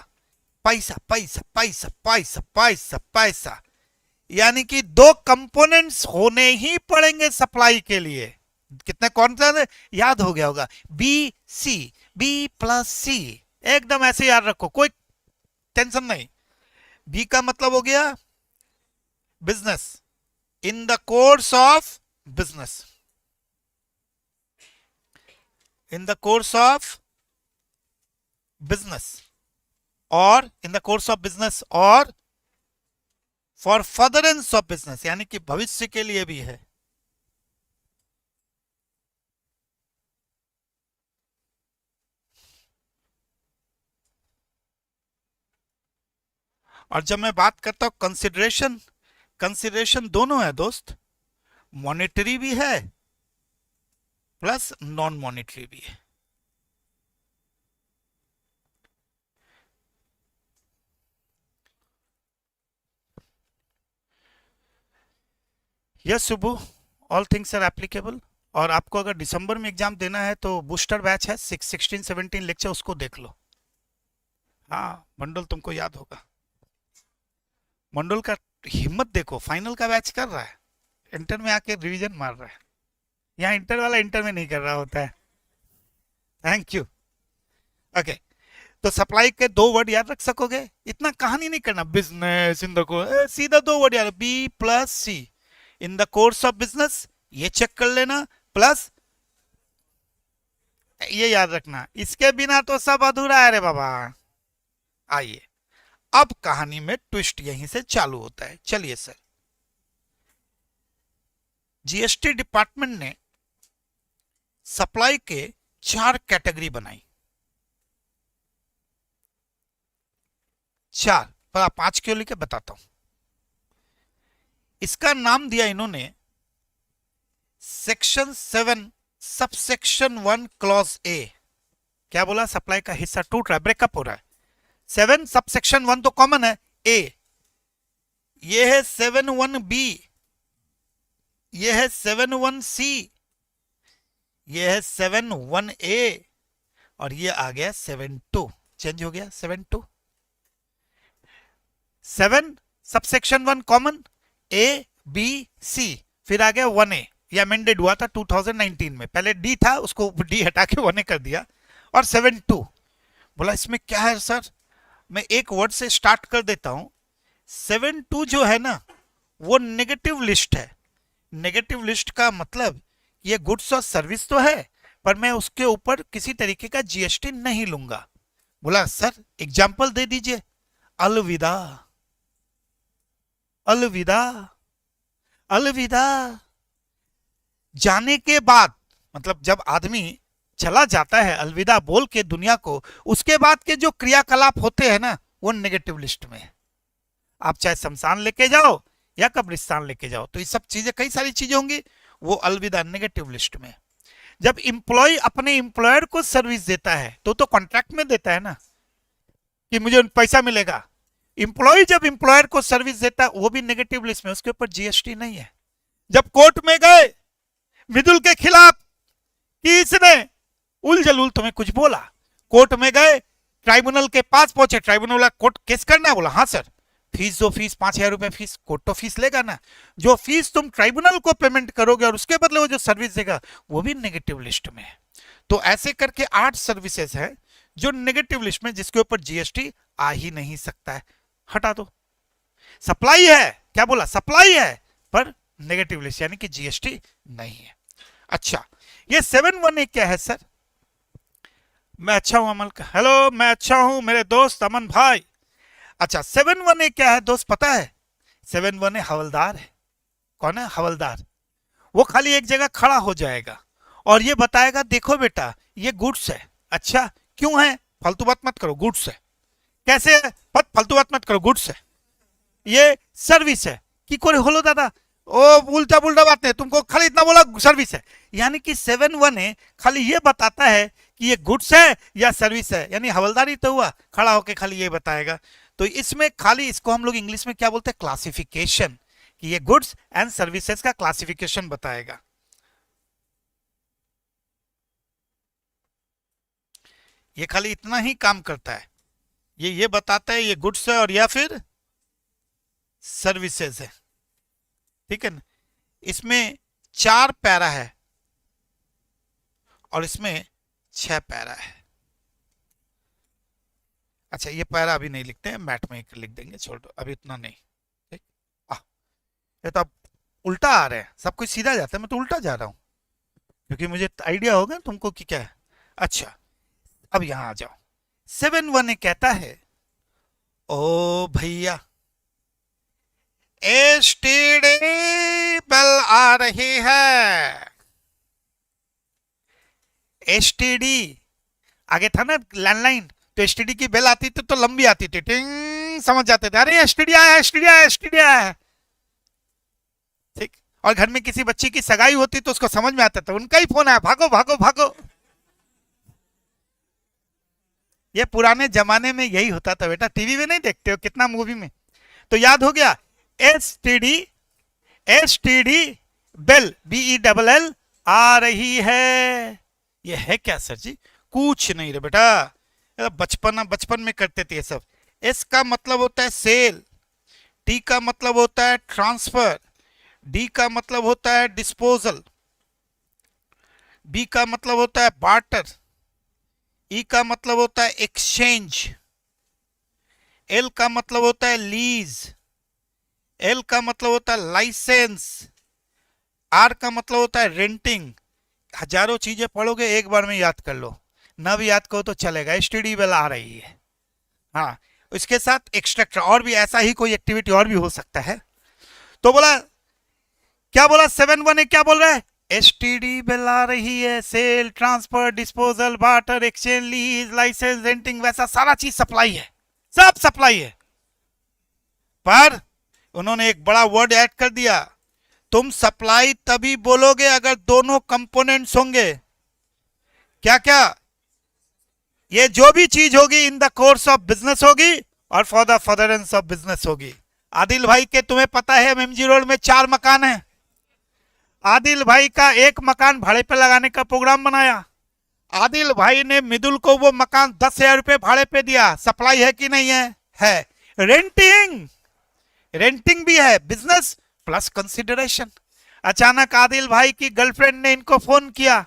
पैसा पैसा पैसा पैसा पैसा पैसा, यानी कि दो कंपोनेंट्स होने ही पड़ेंगे सप्लाई के लिए। कितने कौन सा याद हो गया होगा, बी सी, बी प्लस सी, एकदम ऐसे याद रखो, कोई टेंशन नहीं। बी का मतलब हो गया business, in the course of business, in the course of business, और in the course of business, और फॉर फर्दरेंस ऑफ बिजनेस, यानी कि भविष्य के लिए भी है। और जब मैं बात करता हूं कंसिडरेशन, कंसिडरेशन दोनों है दोस्त, मॉनेटरी भी है प्लस नॉन मॉनेटरी भी है। Yes Subu, all things are applicable. और आपको अगर दिसंबर में एग्जाम देना है तो बूस्टर बैच है 16-17 लेक्चर, उसको देख लो। हाँ मंडल तुमको याद होगा, मंडल का हिम्मत देखो, फाइनल का बैच कर रहा है, इंटर में आके रिवीजन मार रहा है। यहाँ इंटर वाला इंटर में नहीं कर रहा होता है। Thank you. ओके, तो सप्लाई के दो वर्ड याद रख सकोगे, इतना कहानी नहीं करना, बिजनेस इन द कोर्स, सीधा दो वर्ड याद, B plus C, in the course of business, ये चेक कर लेना, प्लस ये याद रखना, इसके बिना तो सब अधूरा है रे बाबा। आइए अब कहानी में ट्विस्ट यहीं से चालू होता है। चलिए सर, जीएसटी डिपार्टमेंट ने सप्लाई के 4 कैटेगरी बनाई, 4 पर 5 क्यों लिखे बताता हूं। इसका नाम दिया इन्होंने सेक्शन 7 सबसेक्शन 1 क्लॉज ए। क्या बोला, सप्लाई का हिस्सा टूट रहा है, ब्रेकअप हो रहा है। 7 सबसेक्शन 1 तो कॉमन है, ए, ये है 7(1) बी, ये है 7(1) सी, ये है 7(1) ए, और ये आ गया 7(2), चेंज हो गया 7(2). 7 subsection 1 common, A B C, फिर आ गया 1A, ये अमेंडेड हुआ था 2019 में, पहले डी था उसको डी हटा के 1A कर दिया, और 7(2). बोला इसमें क्या है सर, मैं एक वर्ड से स्टार्ट कर देता हूं। 7(2) जो है ना वो नेगेटिव लिस्ट है। नेगेटिव लिस्ट का मतलब ये गुड्स और सर्विस तो है, पर मैं उसके ऊपर किसी तरीके का जीएसटी नहीं लूंगा। बोला सर एग्जाम्पल दे दीजिए। अलविदा, अलविदा, अलविदा जाने के बाद, मतलब जब आदमी चला जाता है अलविदा बोल के दुनिया को, उसके बाद के जो क्रियाकलाप होते हैं ना वो नेगेटिव लिस्ट में है। आप चाहे शमशान लेके जाओ या कब्रिस्तान लेके जाओ, तो ये सब चीजें, कई सारी चीजें होंगी, वो अलविदा नेगेटिव लिस्ट में। जब इंप्लॉय अपने इंप्लॉयर को सर्विस देता है तो कॉन्ट्रैक्ट में देता है ना कि मुझे पैसा मिलेगा। इंप्लॉय जब इंप्लॉयर को सर्विस देता है वो भी नेगेटिव लिस्ट में, उसके ऊपर जीएसटी नहीं है। जब कोर्ट में गए मिदुल के खिलाफ कि इसने उल जलूल तुम्हें कुछ बोला, कोर्ट में गए ट्राइब्यूनल के पास पहुंचे, ट्राइब्यूनल वाला कोर्ट केस करना है, बोला हाँ सर, फीस जो फीस 5,000 रुपए फीस, कोर्ट तो फीस लेगा ना, जो फीस तुम ट्राइब्यूनल को पेमेंट करोगे और उसके बदले वो जो सर्विस देगा वो भी नेगेटिव लिस्ट में है। तो ऐसे करके 8 सर्विसेज है जो नेगेटिव लिस्ट में, जिसके ऊपर जीएसटी आ ही नहीं सकता है, हटा दो। सप्लाई है, क्या बोला, सप्लाई है पर नेगेटिव लिस्ट यानी कि जीएसटी नहीं है। अच्छा, ये 718 क्या है सर? मैं अच्छा हूं अमल का, हेलो मैं अच्छा हूं मेरे दोस्त अमन भाई। अच्छा, 718 क्या है दोस्त पता है? 718 हवलदार है। कौन है? हवलदार। वो खाली एक जगह खड़ा हो जाएगा और ये बताएगा देखो बेटा ये गुड्स है। अच्छा क्यों है? फालतू बात मत करो, गुड्स है। कैसे है? फालतू बात मत करो, गुड्स है। ये सर्विस है कि कोई होलो दादा, ओ उल्टा पुल्टा बात नहीं, तुमको खाली इतना बोला सर्विस है। यानी कि 718 खाली ये बताता है कि ये गुड्स है या सर्विस है, यानी हवलदारी तो हुआ, खड़ा होके खाली ये बताएगा। तो इसमें खाली इसको हम लोग इंग्लिश में क्या बोलते हैं? क्लासिफिकेशन, कि ये गुड्स एंड सर्विसेज का क्लासिफिकेशन बताएगा। ये खाली इतना ही काम करता है, ये बताता है ये गुड्स है और या फिर सर्विसेज है, ठीक है ना। इसमें 4 पैरा है और इसमें 6 पैरा है। अच्छा ये पैरा अभी नहीं लिखते हैं, मैट में लिख देंगे, छोड़ दो अभी, इतना नहीं, ठीक। ये तो अब उल्टा आ रहे हैं, सब कुछ सीधा जाता है, मैं तो उल्टा जा रहा हूं क्योंकि मुझे आइडिया होगा तुमको कि क्या है। अच्छा अब यहां आ जाओ, 718 कहता है ओ भैया एसटीडी बेल आ रही है। एसटीडी आगे था ना लैंडलाइन, तो एसटीडी की बेल आती थी तो लंबी आती थी, टिंग, समझ जाते थे अरे एसटीडी आया, एसटीडी आया, एसटीडी आया, ठीक। और घर में किसी बच्ची की सगाई होती तो उसको समझ में आता था उनका ही फोन आया, भागो भागो भागो। ये पुराने जमाने में यही होता था बेटा, टीवी में नहीं देखते हो कितना, मूवी में। तो याद हो गया, एसटीडी, एसटीडी बेल, BELL आ रही है। ये है क्या सर जी? कुछ नहीं रे बेटा, बचपन में करते थे ये सब। एस का मतलब होता है सेल, टी का मतलब होता है ट्रांसफर, डी का मतलब होता है डिस्पोजल, बी का मतलब होता है बार्टर, ई का मतलब होता है एक्सचेंज, एल का मतलब होता है लीज, एल का मतलब होता है लाइसेंस, आर का मतलब होता है रेंटिंग। हजारों चीजें पढ़ोगे एक बार में याद कर लो, ना भी याद करो तो चलेगा, एसटीडी बेल आ रही है। हाँ, इसके साथ एक्सट्रैक्टर और भी ऐसा ही कोई एक्टिविटी और भी हो सकता है। तो बोला क्या बोला 718 क्या बोल रहा है? एसटीडी बेल आ रही है, sale, transfer, disposal, barter, exchange, lease, license, renting, वैसा सारा चीज सप्लाई है, सब सप्लाई है। पर उन्होंने एक बड़ा वर्ड ऐड कर दिया, तुम सप्लाई तभी बोलोगे अगर दोनों कंपोनेंट्स होंगे। क्या क्या? ये जो भी चीज होगी इन द कोर्स ऑफ बिजनेस होगी और for the furtherance of business होगी। आदिल भाई के तुम्हें पता है MG रोड में 4 मकान है। आदिल भाई का एक मकान भाड़े पे लगाने का प्रोग्राम बनाया, आदिल भाई ने मिदुल को वो मकान 10,000 रुपए भाड़े पे दिया। सप्लाई है कि नहीं है? है। रेंटिंग, रेंटिंग भी है, बिजनेस प्लस कंसिडरेशन। अचानक आदिल भाई की गर्लफ्रेंड ने इनको फोन किया,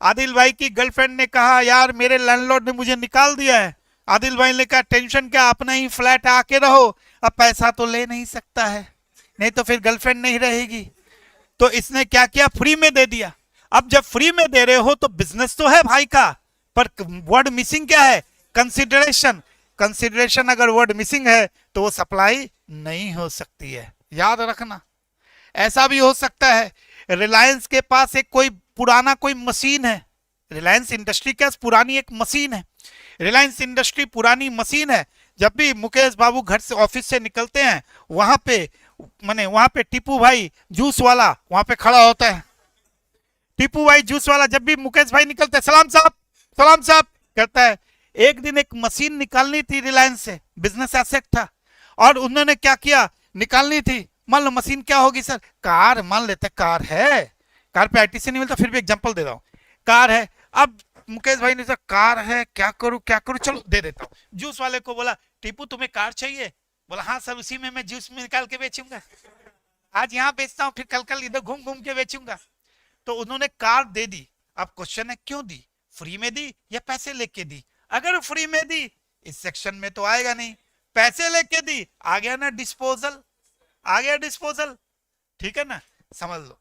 आदिल भाई की गर्लफ्रेंड ने कहा यार मेरे लैंडलॉर्ड ने मुझे निकाल दिया है। आदिल भाई ने कहा टेंशन क्या, अपना ही फ्लैट आके रहो, अब पैसा तो ले नहीं सकता है, नहीं तो फिर गर्लफ्रेंड नहीं रहेगी। तो इसने क्या किया, फ्री में दे दिया। अब जब फ्री में दे रहे हो तो बिजनेस तो है भाई का, पर वर्ड मिसिंग क्या है? कंसिडरेशन। कंसिडरेशन अगर वर्ड मिसिंग है तो वो सप्लाई नहीं हो सकती है, याद रखना। ऐसा भी हो सकता है रिलायंस के पास एक कोई पुराना कोई मशीन है, रिलायंस इंडस्ट्री के पास पुरानी एक मशीन है, रिलायंस इंडस्ट्री पुरानी मशीन है। जब भी मुकेश बाबू घर से ऑफिस से निकलते हैं वहां पे माने वहां पे टीपू भाई जूस वाला वहां पे खड़ा होता है। टीपू भाई जूस वाला जब भी मुकेश भाई निकलते हैं सलाम साहब करता है। एक दिन एक मशीन निकालनी थी रिलायंस से, बिजनेस एसेट था, और उन्होंने क्या किया, निकालनी थी। मान लो मशीन क्या होगी सर, कार मान लेते, कार है, कार पे आईटीसी नहीं मिलता, फिर भी एग्जांपल दे रहा हूं, कार है। अब मुकेश भाई ने कहा कार है, क्या करूं, चलो दे देता हूँ। जूस वाले को बोला टीपू तुम्हें कार चाहिए? बोला हाँ सर, उसी में मैं जूस में निकाल के बेचूंगा, आज यहाँ बेचता हूँ फिर कल कल इधर घूम घूम के बेचूंगा। तो उन्होंने कार दे दी। अब क्वेश्चन है क्यों दी, फ्री में दी या पैसे लेके दी? अगर फ्री में दी इस सेक्शन में तो आएगा नहीं, पैसे लेके दी आ गया ना डिस्पोजल, आ गया डिस्पोजल, ठीक है ना, समझ लो,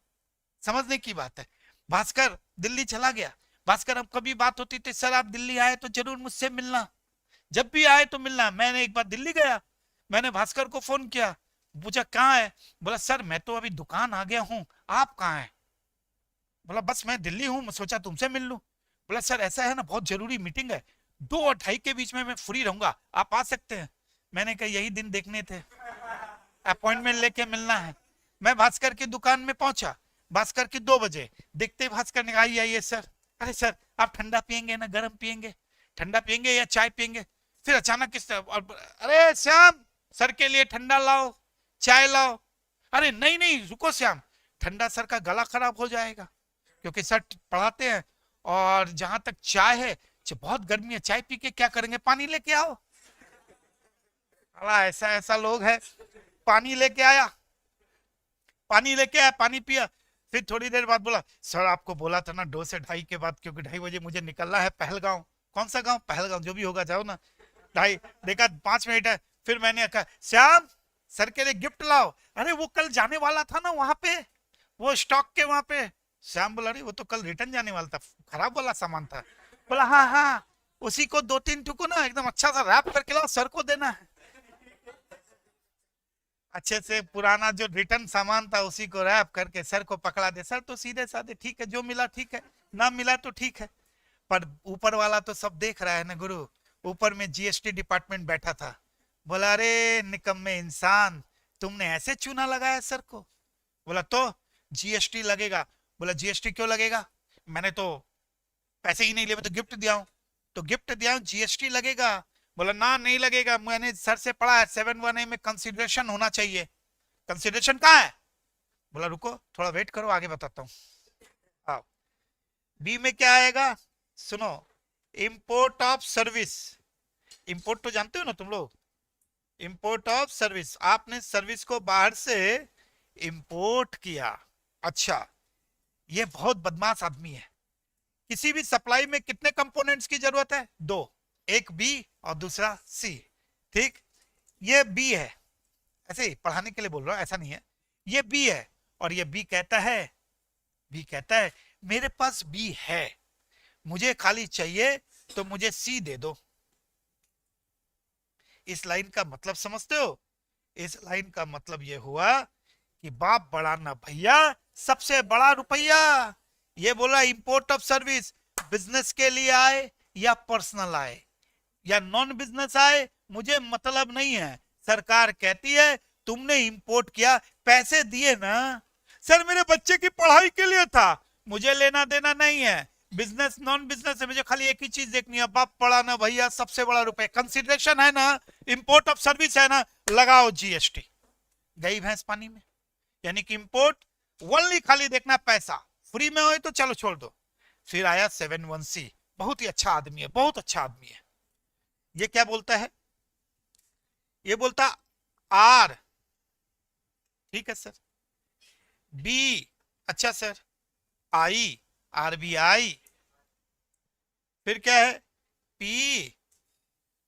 समझने की बात है। भास्कर दिल्ली चला गया, भास्कर अब कभी बात होती थी सर आप दिल्ली आए तो जरूर मुझसे मिलना, जब भी आए तो मिलना। मैंने एक बार दिल्ली गया, मैंने भास्कर को फोन किया, पूछा कहाँ है? बोला सर मैं तो अभी दुकान आ गया हूँ, आप कहाँ हैं? बोला बस मैं दिल्ली हूँ, मैं सोचा तुमसे मिल लूं। बोला सर ऐसा है ना बहुत जरूरी मीटिंग है, 2 और 2:30 के बीच में मैं फ्री रहूंगा, आप आ सकते हैं? मैंने कहा यही दिन देखने थे, अपॉइंटमेंट लेके मिलना है। मैं भास्कर की दुकान में पहुंचा, भास्कर की 2 बजे, देखते ही भास्कर ने कहा आइए सर। अरे सर आप ठंडा पियेंगे ना गर्म पियेंगे, ठंडा पियेंगे या चाय पियेंगे? फिर अचानक किस तरह, अरे श्याम सर के लिए ठंडा लाओ, चाय लाओ। अरे नहीं नहीं रुको श्याम, ठंडा सर का गला खराब हो जाएगा, क्योंकि सर पढ़ाते हैं, और जहां तक चाय है, बहुत गर्मी है, चाय पी के क्या करेंगे, पानी लेके आओ। अला ऐसा ऐसा लोग है। पानी लेके आया, पानी लेके आया, पानी पिया। फिर थोड़ी देर बाद बोला सर आपको बोला था ना 2 से 2:30 के बाद, क्योंकि 2:30 बजे मुझे निकलना है पहलगांव। कौन सा गांव? पहलगांव, जो भी होगा जाओ ना। 2:30 देखा 5 मिनट है, फिर मैंने कहा श्याम सर के लिए गिफ्ट लाओ। अरे वो कल जाने वाला था ना वहां पे, वो स्टॉक के वहां पे। श्याम बोला अरे वो तो कल रिटर्न जाने वाला था, खराब वाला सामान था। बोला हाँ हाँ, उसी को 2-3 टुकड़ा ना एकदम अच्छा सा रैप करके लाओ, सर को देना है। अच्छे से पुराना जो रिटर्न सामान था उसी को रैप करके सर को पकड़ा दे। सर तो सीधे साधे ठीक है, जो मिला ठीक है, ना मिला तो ठीक है, पर ऊपर वाला तो सब देख रहा है ना गुरु। ऊपर में जीएसटी डिपार्टमेंट बैठा था, बोला अरे निकम्मे इंसान, तुमने ऐसे चूना लगाया सर को? बोला तो जीएसटी लगेगा। बोला जीएसटी क्यों लगेगा, मैंने तो पैसे ही नहीं लिए, मैं तो गिफ्ट दिया हूं। तो गिफ्ट दिया हूं जीएसटी लगेगा? बोला ना नहीं लगेगा, मैंने सर से पढ़ा है 7(1) में कंसिडरेशन होना चाहिए। कंसिडरेशन कहाँ है? बोला रुको थोड़ा वेट करो आगे बताता हूँ। आओ, बी में क्या आएगा सुनो, इंपोर्ट ऑफ सर्विस। इंपोर्ट तो जानते हो ना तुम लोग, इंपोर्ट ऑफ सर्विस, आपने सर्विस को बाहर से इंपोर्ट किया। अच्छा, ये बहुत बदमाश आदमी है। किसी भी सप्लाई में कितने कंपोनेंट्स की जरूरत है? 2, एक बी और दूसरा सी, ठीक। ये बी है, ऐसे ही पढ़ाने के लिए बोल रहा हूं, ऐसा नहीं है। ये बी है और ये बी कहता है, बी कहता है मेरे पास बी है, मुझे खाली चाहिए तो मुझे सी दे दो। इस लाइन का मतलब समझते हो? इस लाइन का मतलब ये हुआ कि बाप बड़ा ना भैया, सबसे बड़ा रुपया। ये बोला इंपोर्ट ऑफ सर्विस, बिजनेस के लिए आए या पर्सनल आए या नॉन बिजनेस आए, मुझे मतलब नहीं है। सरकार कहती है तुमने इंपोर्ट किया, पैसे दिए ना। सर मेरे बच्चे की पढ़ाई के लिए था, मुझे लेना देना नहीं है, बिजनेस नॉन बिजनेस है, मुझे खाली एक ही चीज देखनी है, बाप पड़ा ना भैया, सबसे बड़ा रुपए, कंसिडरेशन है ना, इंपोर्ट ऑफ सर्विस है ना, लगाओ जीएसटी। गई भैंस पानी में। यानी कि इंपोर्ट ओनली खाली देखना पैसा, फ्री में हो तो चलो छोड़ दो। फिर आया 7(1)(c), बहुत ही अच्छा आदमी है, बहुत अच्छा आदमी है। ये क्या बोलता है? ये बोलता आर, ठीक है सर। बी, अच्छा सर, आई, आरबीआई। फिर क्या है? पी,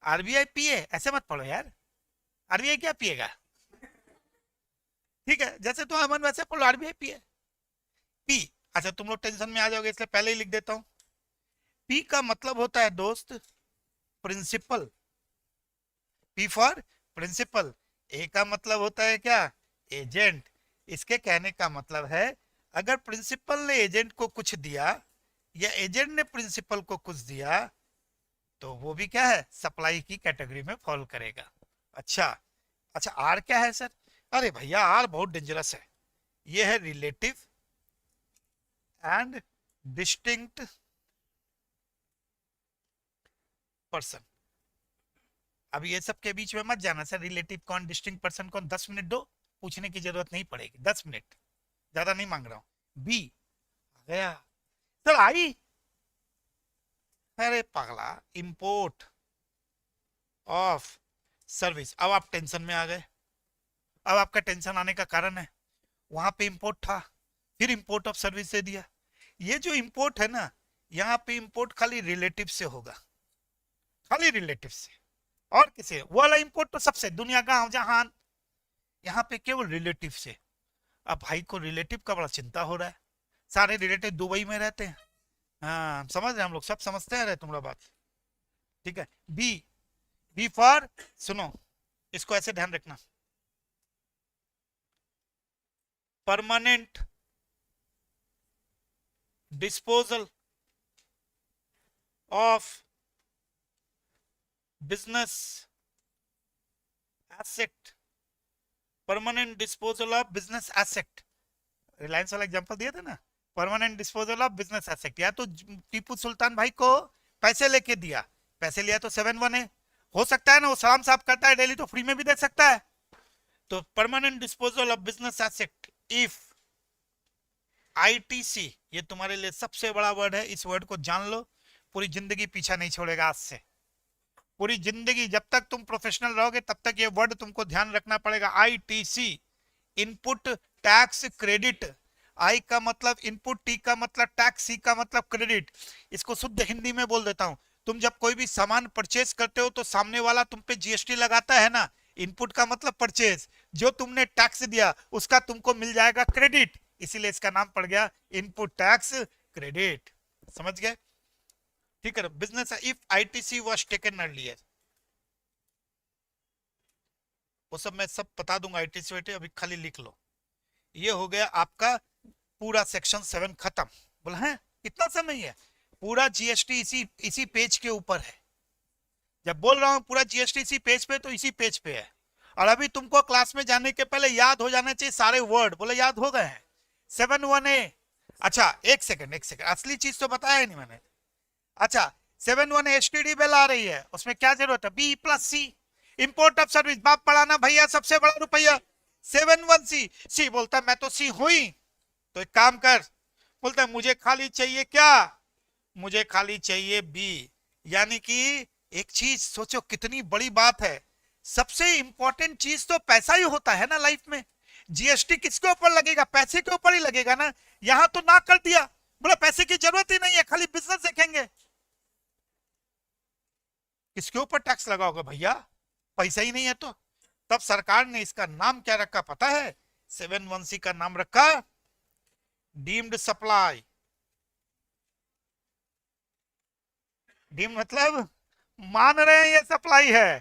आरबीआई पी है, ऐसे मत पढ़ो यार, आरबीआई क्या पिएगा, ठीक है, जैसे तुम अमन वैसे पढ़ो, आरबीआई पी है, पी। अच्छा तुम लोग टेंशन में आ जाओगे इसलिए पहले ही लिख देता हूं। पी का मतलब होता है दोस्त प्रिंसिपल, पी फॉर प्रिंसिपल। ए का मतलब होता है क्या? एजेंट। इसके कहने का मतलब है अगर प्रिंसिपल ने एजेंट को कुछ दिया या एजेंट ने प्रिंसिपल को कुछ दिया तो वो भी क्या है, सप्लाई की कैटेगरी में फॉल करेगा। अच्छा, अच्छा आर क्या है सर? अरे भैया आर बहुत डेंजरस है, ये है रिलेटिव एंड डिस्टिंक्ट पर्सन। अब ये सब के बीच में मत जाना सर, रिलेटिव कौन डिस्टिंक्ट पर्सन कौन, 10 मिनट दो, पूछने की जरूरत नहीं पड़ेगी, 10 मिनट, ज्यादा नहीं मांग रहा हूं। बी आ गया सर, आई अरे पगला, इंपोर्ट ऑफ सर्विस। अब आप टेंशन में आ गए। अब आपका टेंशन आने का कारण है, वहां पे इंपोर्ट था, फिर इंपोर्ट ऑफ सर्विस दे दिया। ये जो इंपोर्ट है ना, यहाँ पे इंपोर्ट खाली रिलेटिव से होगा, खाली रिलेटिव से, और किसी वो वाला इंपोर्ट तो सबसे दुनिया का जहान, यहाँ पे केवल रिलेटिव से। अब भाई को रिलेटिव का बड़ा चिंता हो रहा है, सारे रिलेटिव दुबई में रहते हैं। हाँ समझ रहे हैं, हम लोग सब समझते हैं, तुम्हारा बात ठीक है। बी, बी फॉर, सुनो इसको ऐसे ध्यान रखना, permanent disposal of business asset, permanent disposal of business asset. Reliance वाला एग्जांपल दिया था ना, permanent disposal of business asset. या तो टीपू सुल्तान भाई को पैसे लेके दिया, पैसे लिया तो 7-1 है, हो सकता है ना वो सलाम साहब करता है डेली तो फ्री में भी दे सकता है। तो permanent disposal of business asset if ITC, ये तुम्हारे लिए सबसे बड़ा वर्ड है, इस वर्ड को जान लो, पूरी जिंदगी पीछा नहीं छोड़ेगा आज से, पूरी जिंदगी जब तक तुम प्रोफेशनल रहोगे तब तक ये वर्ड तुमको ध्यान रखना पड़ेगा। ITC, input tax credit. I का मतलब इनपुट, टी का मतलब टैक्स, सी का मतलब क्रेडिट। इसको शुद्ध हिंदी में बोल देता हूं, तुम जब कोई भी सामान परचेज करते हो तो सामने वाला तुम पे जीएसटी लगाता है ना, इनपुट का मतलब परचेज, जो तुमने टैक्स दिया उसका तुमको मिल जाएगा क्रेडिट, इसीलिए इसका नाम पड़ गया इनपुट टैक्स क्रेडिट। समझ गए? ठीक है। Business if ITC was taken earlier, वो सब मैं सब बता दूंगा, आईटीसी वेटे अभी खाली लिख लो। ये हो गया आपका पूरा सेक्शन 7 खत्म। बोला है इतना समय है, पूरा जीएसटी इसी पेज के ऊपर है। जब बोल रहा हूं पूरा जीएसटी इसी पेज पे, तो इसी पेज पे है। और अभी तुमको क्लास में जाने के पहले याद हो जाना चाहिए सारे वर्ड। बोले याद हो गए हैं? 7-1A। अच्छा एक सेकंड, असली चीज तो बताया नहीं मैंने। अच्छा 7-1 एसटीडी बिल आ रही है, उसमें क्या जरूरत है? B plus C, import of service. बाप पढ़ाना भैया सबसे बड़ा रुपया। 7-1 सी बोलता मैं तो सी हुई, तो एक काम कर, बोलता है मुझे खाली चाहिए क्या? मुझे खाली चाहिए बी। यानी कि एक चीज सोचो कितनी बड़ी बात है, सबसे इंपॉर्टेंट चीज तो पैसा ही होता है ना लाइफ में। जीएसटी किसके ऊपर लगेगा? पैसे के ऊपर ही लगेगा ना। यहां तो ना कर दिया, बोला पैसे की जरूरत ही नहीं है, खाली बिजनेस देखेंगे। किसके ऊपर टैक्स लगाओगे भैया? पैसा ही नहीं है तो। तब सरकार ने इसका नाम क्या रखा पता है? 7-1 का नाम रखा डीम्ड सप्लाई। डीम मतलब मान रहे हैं ये सप्लाई है,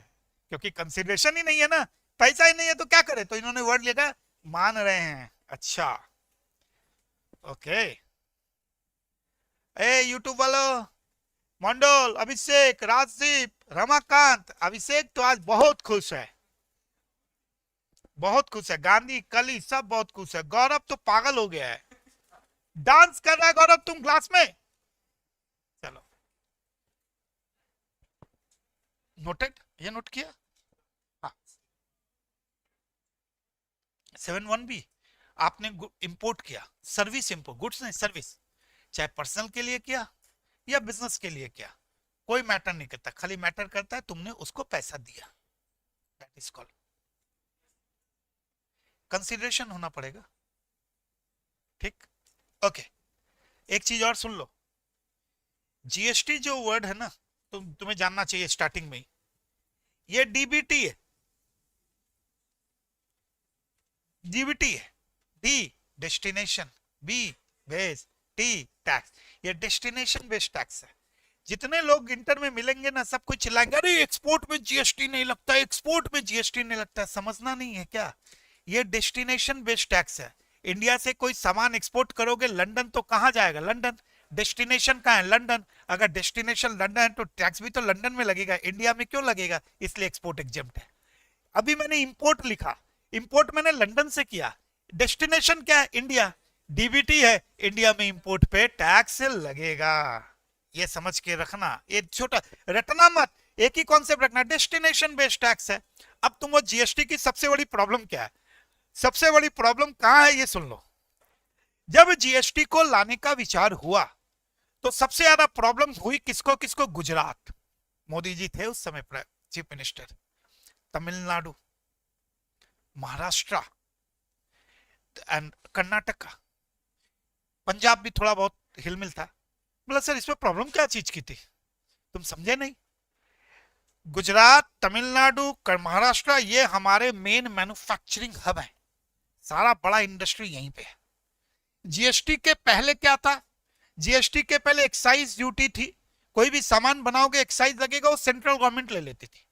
क्योंकि कंसिडरेशन ही नहीं है ना, पैसा ही नहीं है तो क्या करे, तो इन्होंने वर्ड लिखा मान रहे हैं। अच्छा ओके। ए यूट्यूब वालों, मंडल, अभिषेक, राजदीप, रमाकांत, अभिषेक तो आज बहुत खुश है, बहुत खुश है। गांधी, कली सब बहुत खुश है। गौरव तो पागल हो गया है, डांस कर रहा है गौरव तुम क्लास में। चलो नोटेड, ये नोट किया? हाँ 7-1 आपने इंपोर्ट किया, सर्विस इंपोर्ट, गुड्स नहीं सर्विस, चाहे पर्सनल के लिए किया या बिजनेस के लिए किया, कोई मैटर नहीं करता, खाली मैटर करता है तुमने उसको पैसा दिया। दैट इज कॉल्ड कंसीडरेशन होना पड़ेगा। ठीक ओके। एक चीज और सुन लो, जीएसटी जो वर्ड है ना, तुम्हें जानना चाहिए स्टार्टिंग में ही, ये डीबीटी है, डीबीटी है। D destination, B base, T tax. ये डेस्टिनेशन बेस्ड टैक्स है। जितने लोग इंटर में मिलेंगे ना, सब कुछ चिल्लाएंगे अरे एक्सपोर्ट में जीएसटी नहीं लगता, एक्सपोर्ट में जीएसटी नहीं लगता। समझना नहीं है क्या? ये डेस्टिनेशन बेस्ड टैक्स है। इंडिया से कोई सामान एक्सपोर्ट करोगे लंदन, तो कहां जाएगा? लंदन। डेस्टिनेशन कहां है? लंदन। अगर डेस्टिनेशन लंदन है तो टैक्स भी तो लंदन में लगेगा, इंडिया में क्यों लगेगा? इसलिए एक्सपोर्ट एग्जेम्प्ट है। अभी मैंने इंपोर्ट लिखा, इंपोर्ट मैंने लंदन से किया, डेस्टिनेशन क्या है? इंडिया, डीबीटी है, इंडिया में इंपोर्ट पे टैक्स लगेगा। ये समझ के रखना, ये छोटा रटना मत, एक ही कॉन्सेप्ट रखना, डेस्टिनेशन बेस्ड टैक्स है। अब तुम वो जीएसटी की सबसे बड़ी प्रॉब्लम क्या है? सबसे बड़ी प्रॉब्लम कहां है ये सुन लो। जब जीएसटी को लाने का विचार हुआ तो सबसे ज्यादा प्रॉब्लम हुई किसको किसको? गुजरात। मोदी जी थे उस समय chief minister. Tamil Nadu, Maharashtra and Karnataka, Punjab भी थोड़ा बहुत हिलमिल था। बोला सर इसमें प्रॉब्लम क्या चीज की थी, तुम समझे नहीं? गुजरात, तमिलनाडु, महाराष्ट्र ये हमारे मेन मैन्युफैक्चरिंग हब है, सारा बड़ा इंडस्ट्री यहीं पे है। जीएसटी के पहले क्या था? जीएसटी के पहले एक्साइज ड्यूटी थी, कोई भी सामान बनाओगे एक्साइज लगेगा, वो सेंट्रल गवर्नमेंट ले लेती थी,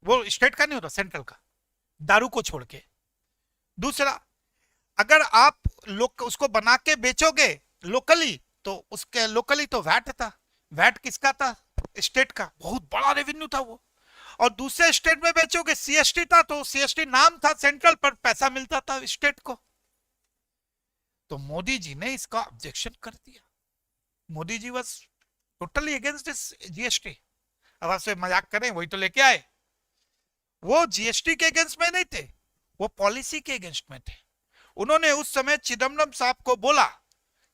वो स्टेट का नहीं होता, सेंट्रल का, दारू को छोड़ के। दूसरा, अगर आप लोग उसको बना के बेचोगे लोकली तो उसके लोकली तो वैट था, वैट किसका था? स्टेट का, बहुत बड़ा रेवेन्यू था वो। और दूसरे स्टेट में बेचोगे सीएसटी था, तो सीएसटी नाम था सेंट्रल पर, पैसा मिलता था स्टेट को। तो मोदी जी ने इसका ऑब्जेक्शन कर दिया। Modi ji was totally against GST. अब आपसे मजाक करें, वही तो लेके आए। वो जीएसटी के अगेंस्ट में नहीं थे, वो पॉलिसी के अगेंस्ट में थे। उन्होंने उस समय चिदम्बरम साहब को बोला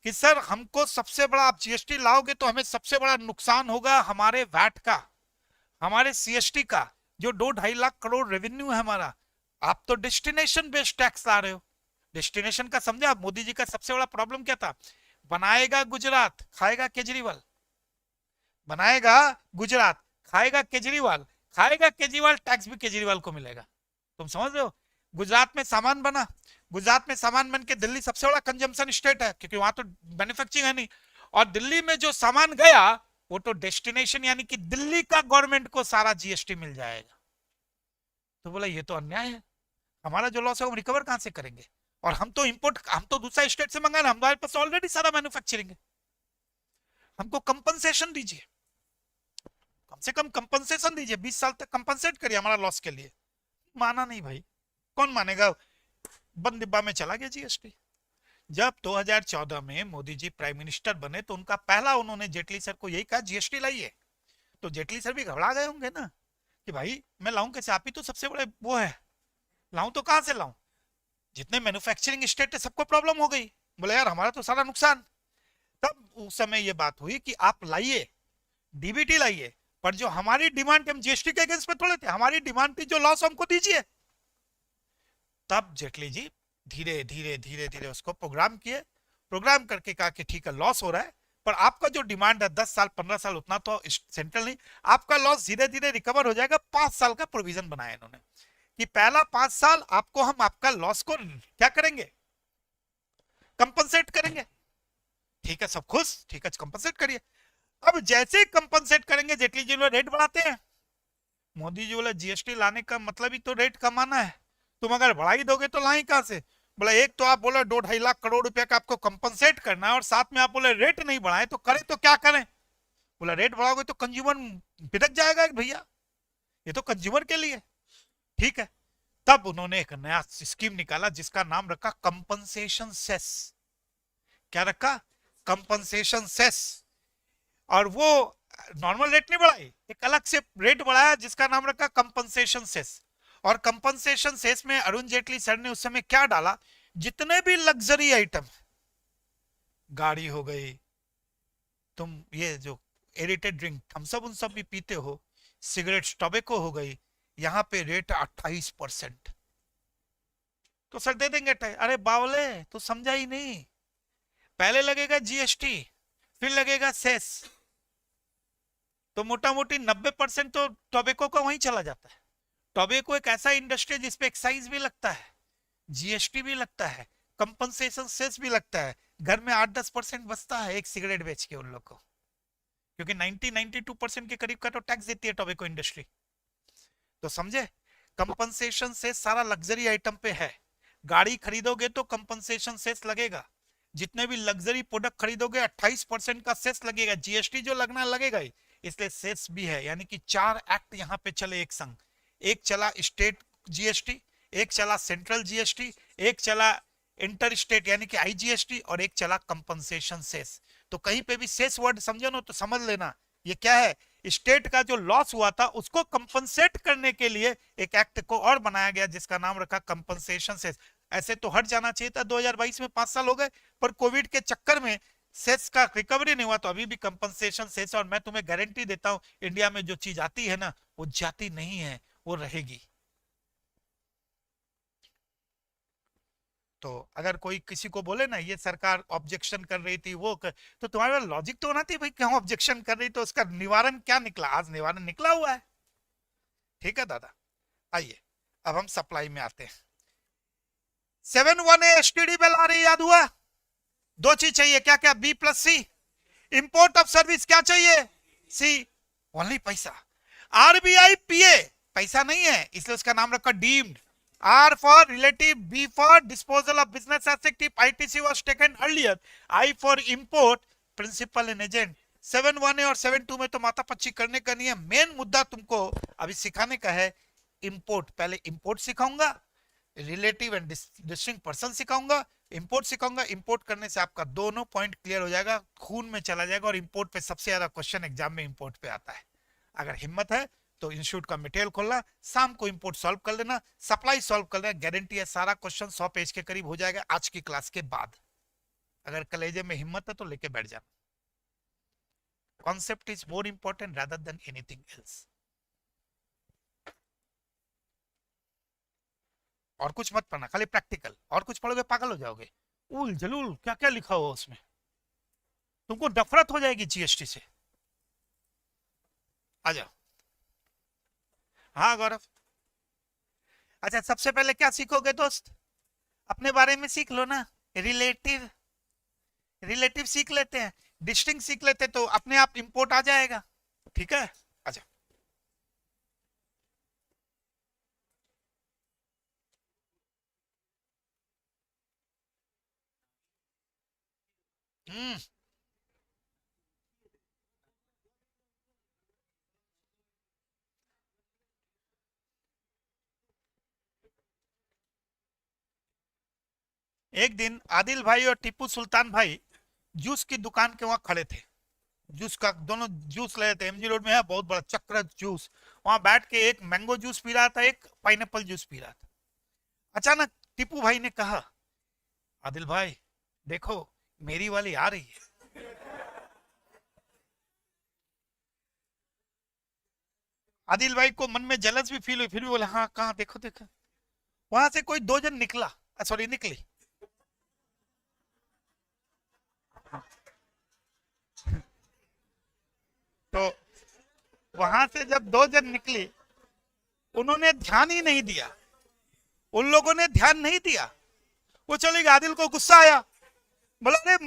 कि सर हमको सबसे बड़ा, आप जीएसटी लाओगे तो हमें सबसे बड़ा नुकसान होगा हमारे वैट का, हमारे सीएसटी का, जो 2-2.5 लाख करोड़ रेवेन्यू है हमारा। आप तो डेस्टिनेशन बेस्ड टैक्स ला रहे हो। डेस्टिनेशन का समझा? मोदी जी का सबसे बड़ा प्रॉब्लम क्या था? बनाएगा गुजरात, खाएगा केजरीवाल। बनाएगा गुजरात, खाएगा केजरीवाल, खाएगा केजरीवाल, टैक्स भी केजरीवाल को मिलेगा। तुम समझ रहे हो? गुजरात में सामान बना, गुजरात में सामान बन के दिल्ली सबसे बड़ा कंजम्पशन स्टेट है, क्योंकि वहां तो मैन्युफैक्चरिंग है नहीं। और दिल्ली में जो सामान गया वो तो डेस्टिनेशन, यानी कि दिल्ली का गवर्नमेंट को सारा जीएसटी मिल जाएगा। तो बोला ये तो अन्याय है, हमारा जो लॉस है हम रिकवर कहां से करेंगे? और हम तो इंपोर्ट, हम तो दूसरा स्टेट से मंगा रहे हैं, हमारे पास ऑलरेडी सारा मैन्युफैक्चरिंग है, हमको कंपनसेशन दीजिए, कम से कम कंपनसेशन दीजिए, 20 साल तक कंपनसेट करिए हमारा लॉस के लिए। माना नहीं भाई, कौन मानेगा? बंद डिब्बा में चला गया जीएसटी। जब 2014 में मोदी जी प्राइम मिनिस्टर बने तो उनका पहला, उन्होंने जेटली सर को यही कहा जीएसटी लाइए। तो जेटली सर भी घबरा गए होंगे ना कि भाई मैं लाऊं कैसे, आप ही तो सबसे बड़े वो है, लाऊं तो कहां से लाऊं? जितने मैन्युफैक्चरिंग स्टेट है सबको प्रॉब्लम हो गई। बोले यार हमारा तो सारा नुकसान। तब उस समय ये बात हुई कि आप लाइए, डीबीटी लाइए, पर जो हमारी डिमांड, हम जीएसटी के अगेंस्ट में थोड़े थे, हमारी डिमांड थी जो लॉस हमको दीजिए। तब जेटली जी धीरे धीरे धीरे धीरे उसको प्रोग्राम किए, प्रोग्राम करके कहा कि ठीक है लॉस हो रहा है, पर आपका जो डिमांड है 10 साल 15 साल, उतना तो सेंट्रल नहीं, आपका लॉस धीरे धीरे रिकवर हो जाएगा। 5 साल का प्रोविजन बनाया इन्होंने कि पहला 5 साल आपको हम आपका लॉस को क्या करेंगे? कंपनसेट करेंगे। ठीक है, सब खुश, ठीक है कंपनसेट करिए। अब जैसे ही कंपनसेट करेंगे जेटली जी रेट बढ़ाते हैं। मोदी जी बोला जीएसटी लाने का मतलब ही तो रेट कमाना है, तुम अगर बढ़ा ही दोगे तो लाई कहां से? बोला एक तो आप बोले 2-2.5 लाख करोड़ रुपए का आपको कंपनसेट करना है, और साथ में आप बोले रेट नहीं बढ़ाए, तो करें तो क्या करें? बोला रेट बढ़ाओगे तो कंज्यूमर बिदक जाएगा भैया, ये तो कंज्यूमर के लिए। ठीक है, तब उन्होंने एक नया स्कीम निकाला जिसका नाम रखा कंपनसेशन सेस। क्या रखा? Compensation cess. और वो नॉर्मल रेट नहीं बढ़ाई, एक अलग से रेट बढ़ाया जिसका नाम रखा कंपनसेशन सेस। और कंपनसेशन सेस में अरुण जेटली सर ने उस समय क्या डाला? जितने भी लग्जरी आइटम, गाड़ी हो गई, तुम ये जो एडिटेड ड्रिंक हम सब उन सब भी पीते हो, सिगरेट टोबैको हो गई, यहां पे रेट 28%। तो सर दे देंगे। अरे बावले तो समझा ही नहीं, पहले लगेगा जीएसटी, फिर लगेगा सेस, तो मोटा मोटी 90% तो टोबैको का वहीं चला जाता है। टोबैको एक ऐसा इंडस्ट्री जिसपे एक्साइज भी लगता है, जीएसटी भी लगता है, कंपनसेशन सेस भी लगता है, घर में 8-10% बचता है एक सिगरेट बेच के उन लोग को, क्योंकि 90-92% के करीब का तो टैक्स देती है टोबैको इंडस्ट्री। तो समझे, कंपनसेशन सेस सारा लग्जरी आइटम पे है। गाड़ी खरीदोगे तो कंपनसेशन सेस लगेगा, जितने भी लग्जरी प्रोडक्ट खरीदोगे 28% का सेस लगेगा, जीएसटी जो लगना लगेगा ही, इसलिए सेस भी है। यानी कि 4 एक्ट यहाँ पे चले एक संग, एक चला स्टेट जीएसटी, एक चला सेंट्रल जीएसटी, एक चला इंटर स्टेट यानी कि आईजीएसटी, और एक चला कंपनसेशन सेस। तो कहीं पे भी सेस वर्ड समझो ना तो समझ लेना ये क्या है? स्टेट का जो लॉस हुआ था उसको कंपनसेट करने के लिए एक एक्ट को और बनाया गया जिसका नाम रखा कंपनसेशन सेस। ऐसे तो हट जाना चाहिए था, 2022 में 5 साल हो गए, पर कोविड के चक्कर में सेस का रिकवरी नहीं हुआ तो अभी भी कंपनसेशन सेस, और मैं तुम्हें गारंटी देता हूं इंडिया में जो चीज आती है ना वो जाती नहीं है, वो रहेगी। तो अगर कोई किसी को बोले ना ये सरकार ऑब्जेक्शन कर रही थी तो तुम्हारे पास लॉजिक तो होना चाहिए भाई, क्यों ऑब्जेक्शन कर रही, तो उसका निवारण क्या निकला, आज निवारण निकला हुआ है। ठीक है दादा, आइए अब हम सप्लाई में आते हैं। 7-1 एसटीडी बेल आ रही, याद हुआ? दो चीज चाहिए, क्या क्या, B plus C. Import of service क्या चाहिए, सी। ओनली पैसा। आरबीआई पीए पैसा नहीं है, इसलिए उसका नाम रखा deemed. R for relative, B for disposal of business asset if ITC was taken earlier, I for import, principal and agent। 7-1 और 7-2 में तो माथा पच्ची करने का नहीं है, मेन मुद्दा तुमको अभी सिखाने का है इंपोर्ट। पहले इंपोर्ट सिखाऊंगा, रिलेटिव एंड डिस्टिंक्ट पर्सन सिखाऊंगा, इंपोर्ट सिखाऊंगा। इंपोर्ट करने से आपका दोनों पॉइंट क्लियर हो जाएगा, खून में चला जाएगा। और इंपोर्ट पे सबसे ज्यादा क्वेश्चन एग्जाम में इंपोर्ट पे आता है। अगर हिम्मत है तो इंस्टीट्यूट का मटेरियल खोलना, शाम को इंपोर्ट सॉल्व कर लेना, सप्लाई सॉल्व कर लेना, गारंटी है सारा क्वेश्चन 100 पेज के करीब हो जाएगा आज की क्लास के बाद। अगर कलेजे में हिम्मत है तो लेके बैठ जाना। Concept is more important rather than anything else. और कुछ मत पढ़ना, खाली प्रैक्टिकल। और कुछ पढ़ोगे पागल हो जाओगे। उल जलूल क्या क्या लिखा हुआ उसमें, तुमको नफरत हो जाएगी जीएसटी से। आ जाओ। हाँ गौरव। अच्छा, सबसे पहले क्या सीखोगे दोस्त, अपने बारे में सीख लो ना। रिलेटिव, रिलेटिव सीख लेते हैं, डिस्टिंक्ट सीख लेते हैं, तो अपने आप इंपोर्ट आ जाएगा। ठीक है, अच्छा। हम्म, एक दिन आदिल भाई और टीपू सुल्तान भाई जूस की दुकान के वहां खड़े थे। जूस का दोनों जूस ले रहे थे, एमजी रोड में है बहुत बड़ा चक्र जूस। वहां बैठ के एक मैंगो जूस पी रहा था, एक पाइनएप्पल जूस पी रहा था। अचानक टीपू भाई ने कहा, आदिल भाई देखो मेरी वाली आ रही है। आदिल भाई को मन में जलस भी फील हुई, फिर भी बोले हाँ कहाँ, देखो देखो। वहां से कोई दो जन निकला, सॉरी निकली। तो वहां से जब दो जन निकली, उन्होंने ध्यान ही नहीं दिया, उन लोगों ने ध्यान नहीं दिया। वो चले गए, आदिल को गुस्सा आया, बोला अरे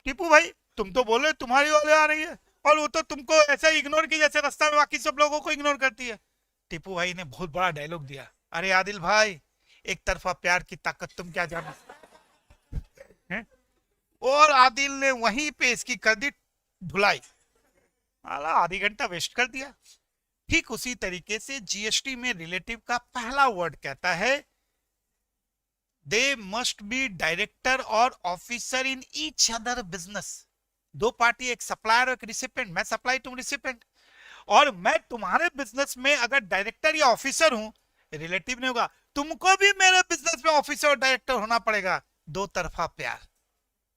टीपू भाई तुम तो बोले तुम्हारी वाले आ रही है, और वो तो तुमको ऐसा इग्नोर की जैसे रास्ता में बाकी सब लोगों को इग्नोर करती है। टीपू भाई ने बहुत बड़ा डायलॉग दिया, अरे आदिल भाई एक तरफा प्यार की ताकत तुम क्या जानो हैं? और आदिल ने वहीं पे इसकी कर दी धुलाई। आला आधी घंटा वेस्ट कर दिया। ठीक उसी तरीके से जीएसटी में रिलेटिव का पहला वर्ड कहता है दे मस्ट बी डायरेक्टर और officer in each other business. दो पार्टी, एक सप्लायर और एक रिसिपेंट, मैं सप्लाई तुम रिसिपेंट। और मैं तुम्हारे बिजनेस में अगर डायरेक्टर या ऑफिसर हूं, रिलेटिव नहीं होगा, तुमको भी मेरे बिजनेस में ऑफिसर और डायरेक्टर होना पड़ेगा। दो तरफा प्यार,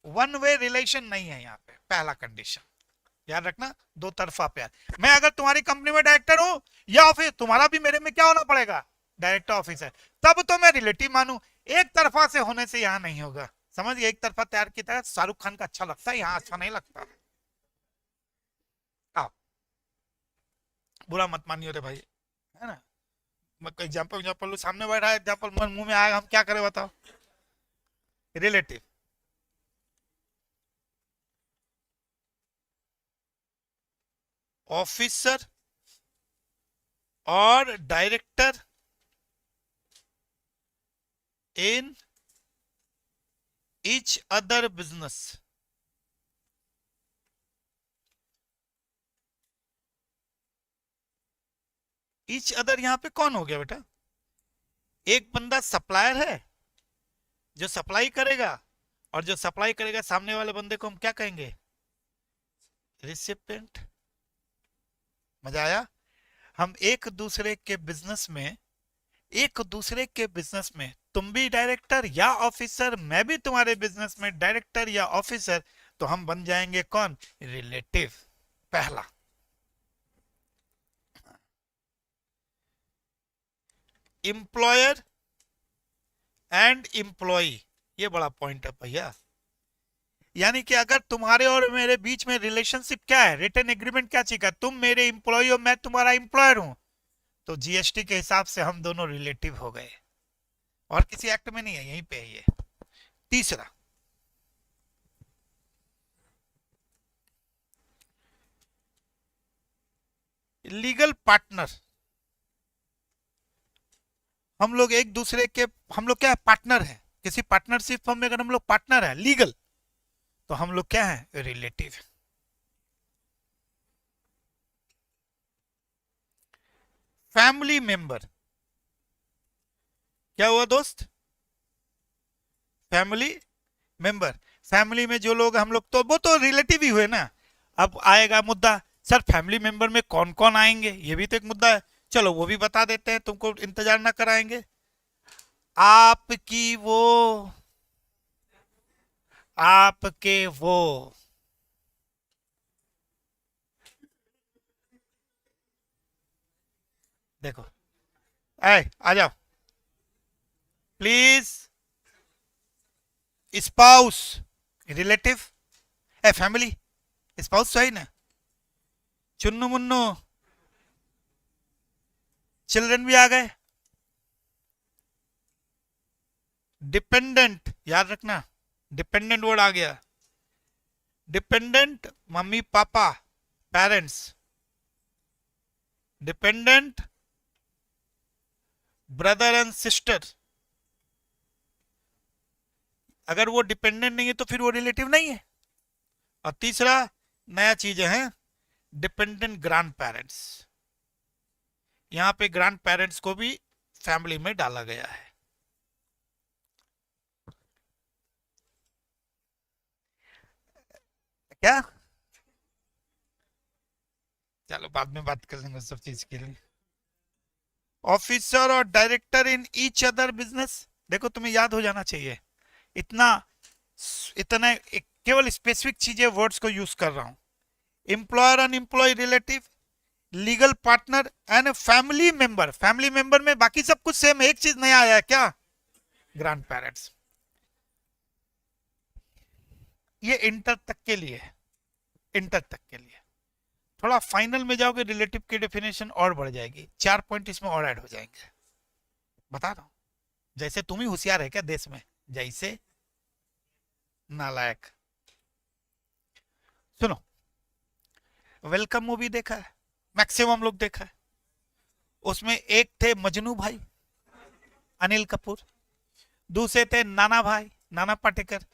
वन वे रिलेशन नहीं है यहाँ पे, पहला कंडीशन याद रखना, दो तरफा प्यार। मैं अगर तुम्हारी कंपनी में डायरेक्टर हूं या ऑफिस, तुम्हारा भी मेरे में क्या होना पड़ेगा, डायरेक्टर ऑफिसर, तब तो मैं रिलेटिव मानू। एक तरफा से होने से यहां नहीं होगा, समझ गए? एक तरफा प्यार की तरह शाहरुख खान का अच्छा लगता है, यहां अच्छा नहीं लगता। आओ, बुरा मत मानियो रे भाई, है ना। मैं एग्जाम्पल एग्जाम्पल सामने बैठा है, एग्जाम्पल मुंह में आएगा, हम क्या करें बताओ। रिलेटिव, ऑफिसर और director in each other business. Each other यहां पे कौन हो गया बेटा? एक बंदा सप्लायर है जो सप्लाई करेगा, और जो सप्लाई करेगा सामने वाले बंदे को हम क्या कहेंगे, रिसिपेंट। मजा आया? हम एक दूसरे के बिजनेस में, एक दूसरे के बिजनेस में तुम भी डायरेक्टर या ऑफिसर, मैं भी तुम्हारे बिजनेस में डायरेक्टर या ऑफिसर, तो हम बन जाएंगे कौन, रिलेटिव। पहला एम्प्लॉयर एंड एम्प्लॉय, ये बड़ा पॉइंट है भैया। यानी कि अगर तुम्हारे और मेरे बीच में रिलेशनशिप क्या है, रिटर्न एग्रीमेंट क्या चीज है, तुम मेरे एम्प्लॉय हो, मैं तुम्हारा एम्प्लॉयर हूं, तो जीएसटी के हिसाब से हम दोनों रिलेटिव हो गए, और किसी एक्ट में नहीं है, यहीं पे है ये। तीसरा, लीगल पार्टनर। हम लोग एक दूसरे के, हम लोग क्या है, पार्टनर है, किसी पार्टनरशिप में अगर हम लोग पार्टनर है लीगल, तो हम लोग क्या है, रिलेटिव। फैमिली मेंबर, क्या हुआ दोस्त, फैमिली मेंबर। फैमिली में जो लोग हम लोग, तो वो तो रिलेटिव ही हुए ना। अब आएगा मुद्दा, सर फैमिली मेंबर में कौन कौन आएंगे, ये भी तो एक मुद्दा है। चलो वो भी बता देते हैं, तुमको इंतजार ना कराएंगे। आपकी वो, आपके वो, देखो, आ जाओ please. Spouse relative, family, spouse तो है ही ना। चुन्नू मुन्नू, चिल्ड्रन भी आ गए। डिपेंडेंट, याद रखना, डिपेंडेंट वर्ड आ गया। Dependent mummy papa, parents. Dependent brother and sister. अगर वो डिपेंडेंट नहीं है तो फिर वो रिलेटिव नहीं है। और तीसरा नया चीज है, डिपेंडेंट ग्रैंड पेरेंट्स। यहां पे ग्रैंड पेरेंट्स को भी फैमिली में डाला गया है। क्या, चलो बाद में बात कर लेंगे सब चीज के लिए। ऑफिसर और director in each other business, देखो तुम्हें याद हो जाना चाहिए, इतना इतना केवल स्पेसिफिक चीजें वर्ड्स को यूज कर रहा हूं। Employer and employ relative, legal partner and family member. Family member में बाकी सब कुछ सेम, एक चीज नया आया है, क्या, ग्रैंड पेरेंट्स। ये इंटर तक के लिए है, इंटर तक के लिए। थोड़ा फाइनल में जाओगे रिलेटिव की डेफिनेशन और बढ़ जाएगी, 4 पॉइंट इसमें और ऐड हो जाएंगे, बता रहा हूं। जैसे तुम ही होशियार है क्या देश में, जैसे नालायक। सुनो, वेलकम मूवी देखा है, मैक्सिमम लोग देखा है। उसमें एक थे मजनू भाई, अनिल कपूर। दूसरे थे नाना भाई, नाना पाटेकर।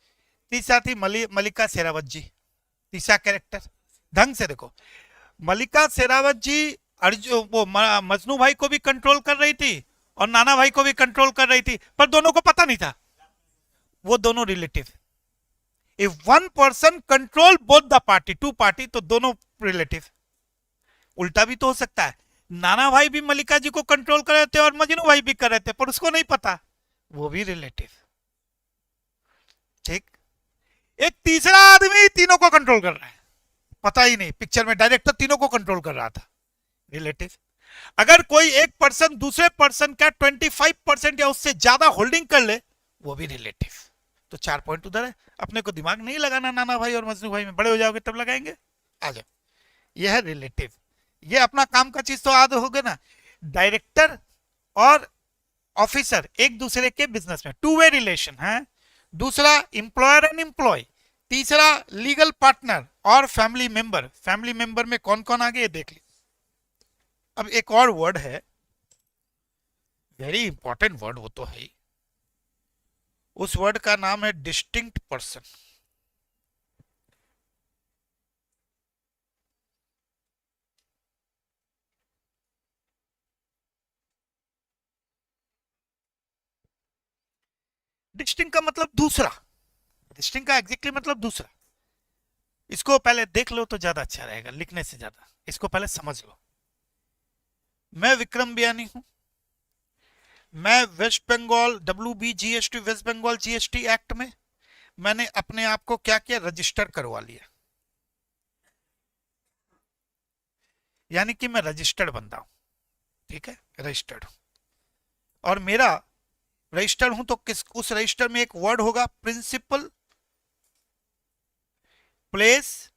तीसरा थी मलिका शेरावत जी, तीसरा कैरेक्टर। ढंग से देखो, मलिका शेरावत जी अर्जुन वो मजनू भाई को भी कंट्रोल कर रही थी, और नाना भाई को भी कंट्रोल कर रही थी, पर दोनों को पता नहीं था। वो दोनों relative. If one person control both the party, two party, तो दोनों रिलेटिव। उल्टा भी तो हो सकता है, नाना भाई भी मलिका जी को कंट्रोल कर रहे थे और मजनू भाई भी कर रहे थे, पर उसको नहीं पता, वो भी रिलेटिव। ठीक। एक तीसरा आदमी तीनों को कंट्रोल कर रहा है, पता ही नहीं, पिक्चर में डायरेक्टर तीनों को कंट्रोल कर रहा था, रिलेटिव। अगर कोई एक पर्सन दूसरे पर्सन का 25% या उससे ज्यादा होल्डिंग कर ले, वो भी रिलेटिव। तो 4 पॉइंट उधर है, अपने को दिमाग नहीं लगाना नाना भाई और मजनू भाई में, बड़े हो जाओगे तब लगाएंगे। आ जाओ, यह है रिलेटिव। ये अपना काम का चीज तो याद हो गया ना। डायरेक्टर और ऑफिसर एक दूसरे के बिजनेस में, टू वे रिलेशन है। दूसरा एम्प्लॉयर एंड एम्प्लॉय। तीसरा लीगल पार्टनर और फैमिली मेंबर। फैमिली मेंबर में कौन कौन आ गए देख ली। अब एक और वर्ड है, वेरी इंपॉर्टेंट वर्ड, वो तो है ही। उस वर्ड का नाम है डिस्टिंक्ट पर्सन। डिस्टिंक्ट का मतलब दूसरा, डिस्टिंक्ट का एग्जैक्टली मतलब दूसरा। इसको पहले देख लो तो ज्यादा अच्छा रहेगा लिखने से ज्यादा, इसको पहले समझ लो। मैं विक्रम बियानी हूं, मैं West Bengal WBGST, West Bengal GST act में मैंने अपने आप को क्या किया, रजिस्टर करवा लिया, यानी कि मैं रजिस्टर्ड बंदा हूं। ठीक है, रजिस्टर्ड हूं, और मेरा रजिस्टर्ड हूं तो किस, उस रजिस्टर में एक वर्ड होगा, प्रिंसिपल प्लेस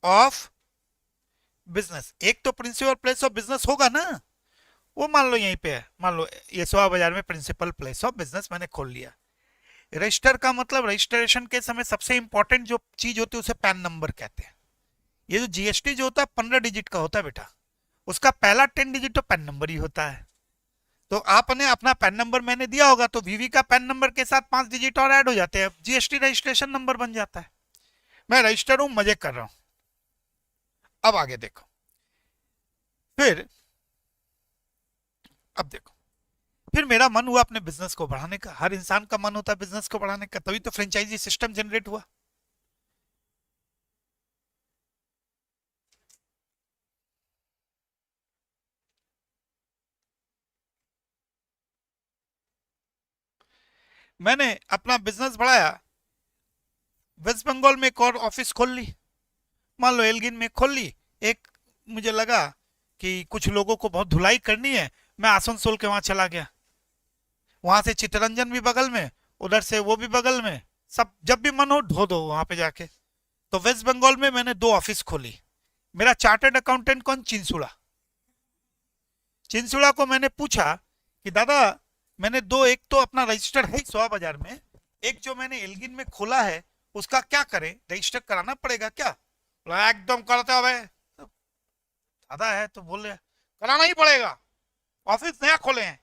ऑफ बिजनेस। एक तो प्रिंसिपल प्लेस ऑफ बिजनेस होगा ना, वो मान लो यहीं पे है, मान लो ये सोहा बाजार में प्रिंसिपल प्लेस ऑफ बिजनेस मैंने खोल लिया। रजिस्टर का मतलब, रजिस्ट्रेशन के समय सबसे इंपॉर्टेंट जो चीज होती है उसे पैन नंबर कहते हैं। ये जो जीएसटी जो होता है 15 डिजिट का होता है बेटा, उसका पहला 10 डिजिट तो पैन नंबर ही होता है। तो आपने अपना पैन नंबर मैंने दिया होगा, तो वीवी का पैन नंबर के साथ 5 डिजिट और ऐड हो जाते हैं, जीएसटी रजिस्ट्रेशन नंबर बन जाता है। मैं रजिस्टर हूं, मजे कर रहा हूं। अब आगे देखो, फिर अब देखो, फिर मेरा मन हुआ अपने बिजनेस को बढ़ाने का। हर इंसान का मन होता है बिजनेस को बढ़ाने का, तभी तो फ्रेंचाइजी सिस्टम जनरेट हुआ। मैंने अपना बिजनेस बढ़ाया, वेस्ट बंगाल में एक और ऑफिस खोल ली, मान लो एल्गिन में खोल ली एक। मुझे लगा कि कुछ लोगों को बहुत धुलाई करनी है, मैं आसनसोल के वहां चला गया, वहां से चित्तरंजन भी बगल में, उधर से वो भी बगल में, सब जब भी मन हो धो दो वहां पे जाके। तो वेस्ट बंगाल में मैंने 2 ऑफिस खोली। मेरा चार्टर्ड अकाउंटेंट कौन, चिंसुड़ा। चिंसुड़ा को मैंने पूछा कि दादा मैंने 2, एक तो अपना रजिस्टर है सोहा बाजार में, एक जो मैंने एल्गिन में खोला है उसका क्या करें, रजिस्टर कराना पड़ेगा क्या? बोला एकदम करते हो भाई, दादा है तो बोले कराना ही पड़ेगा, ऑफिस नया खोले हैं।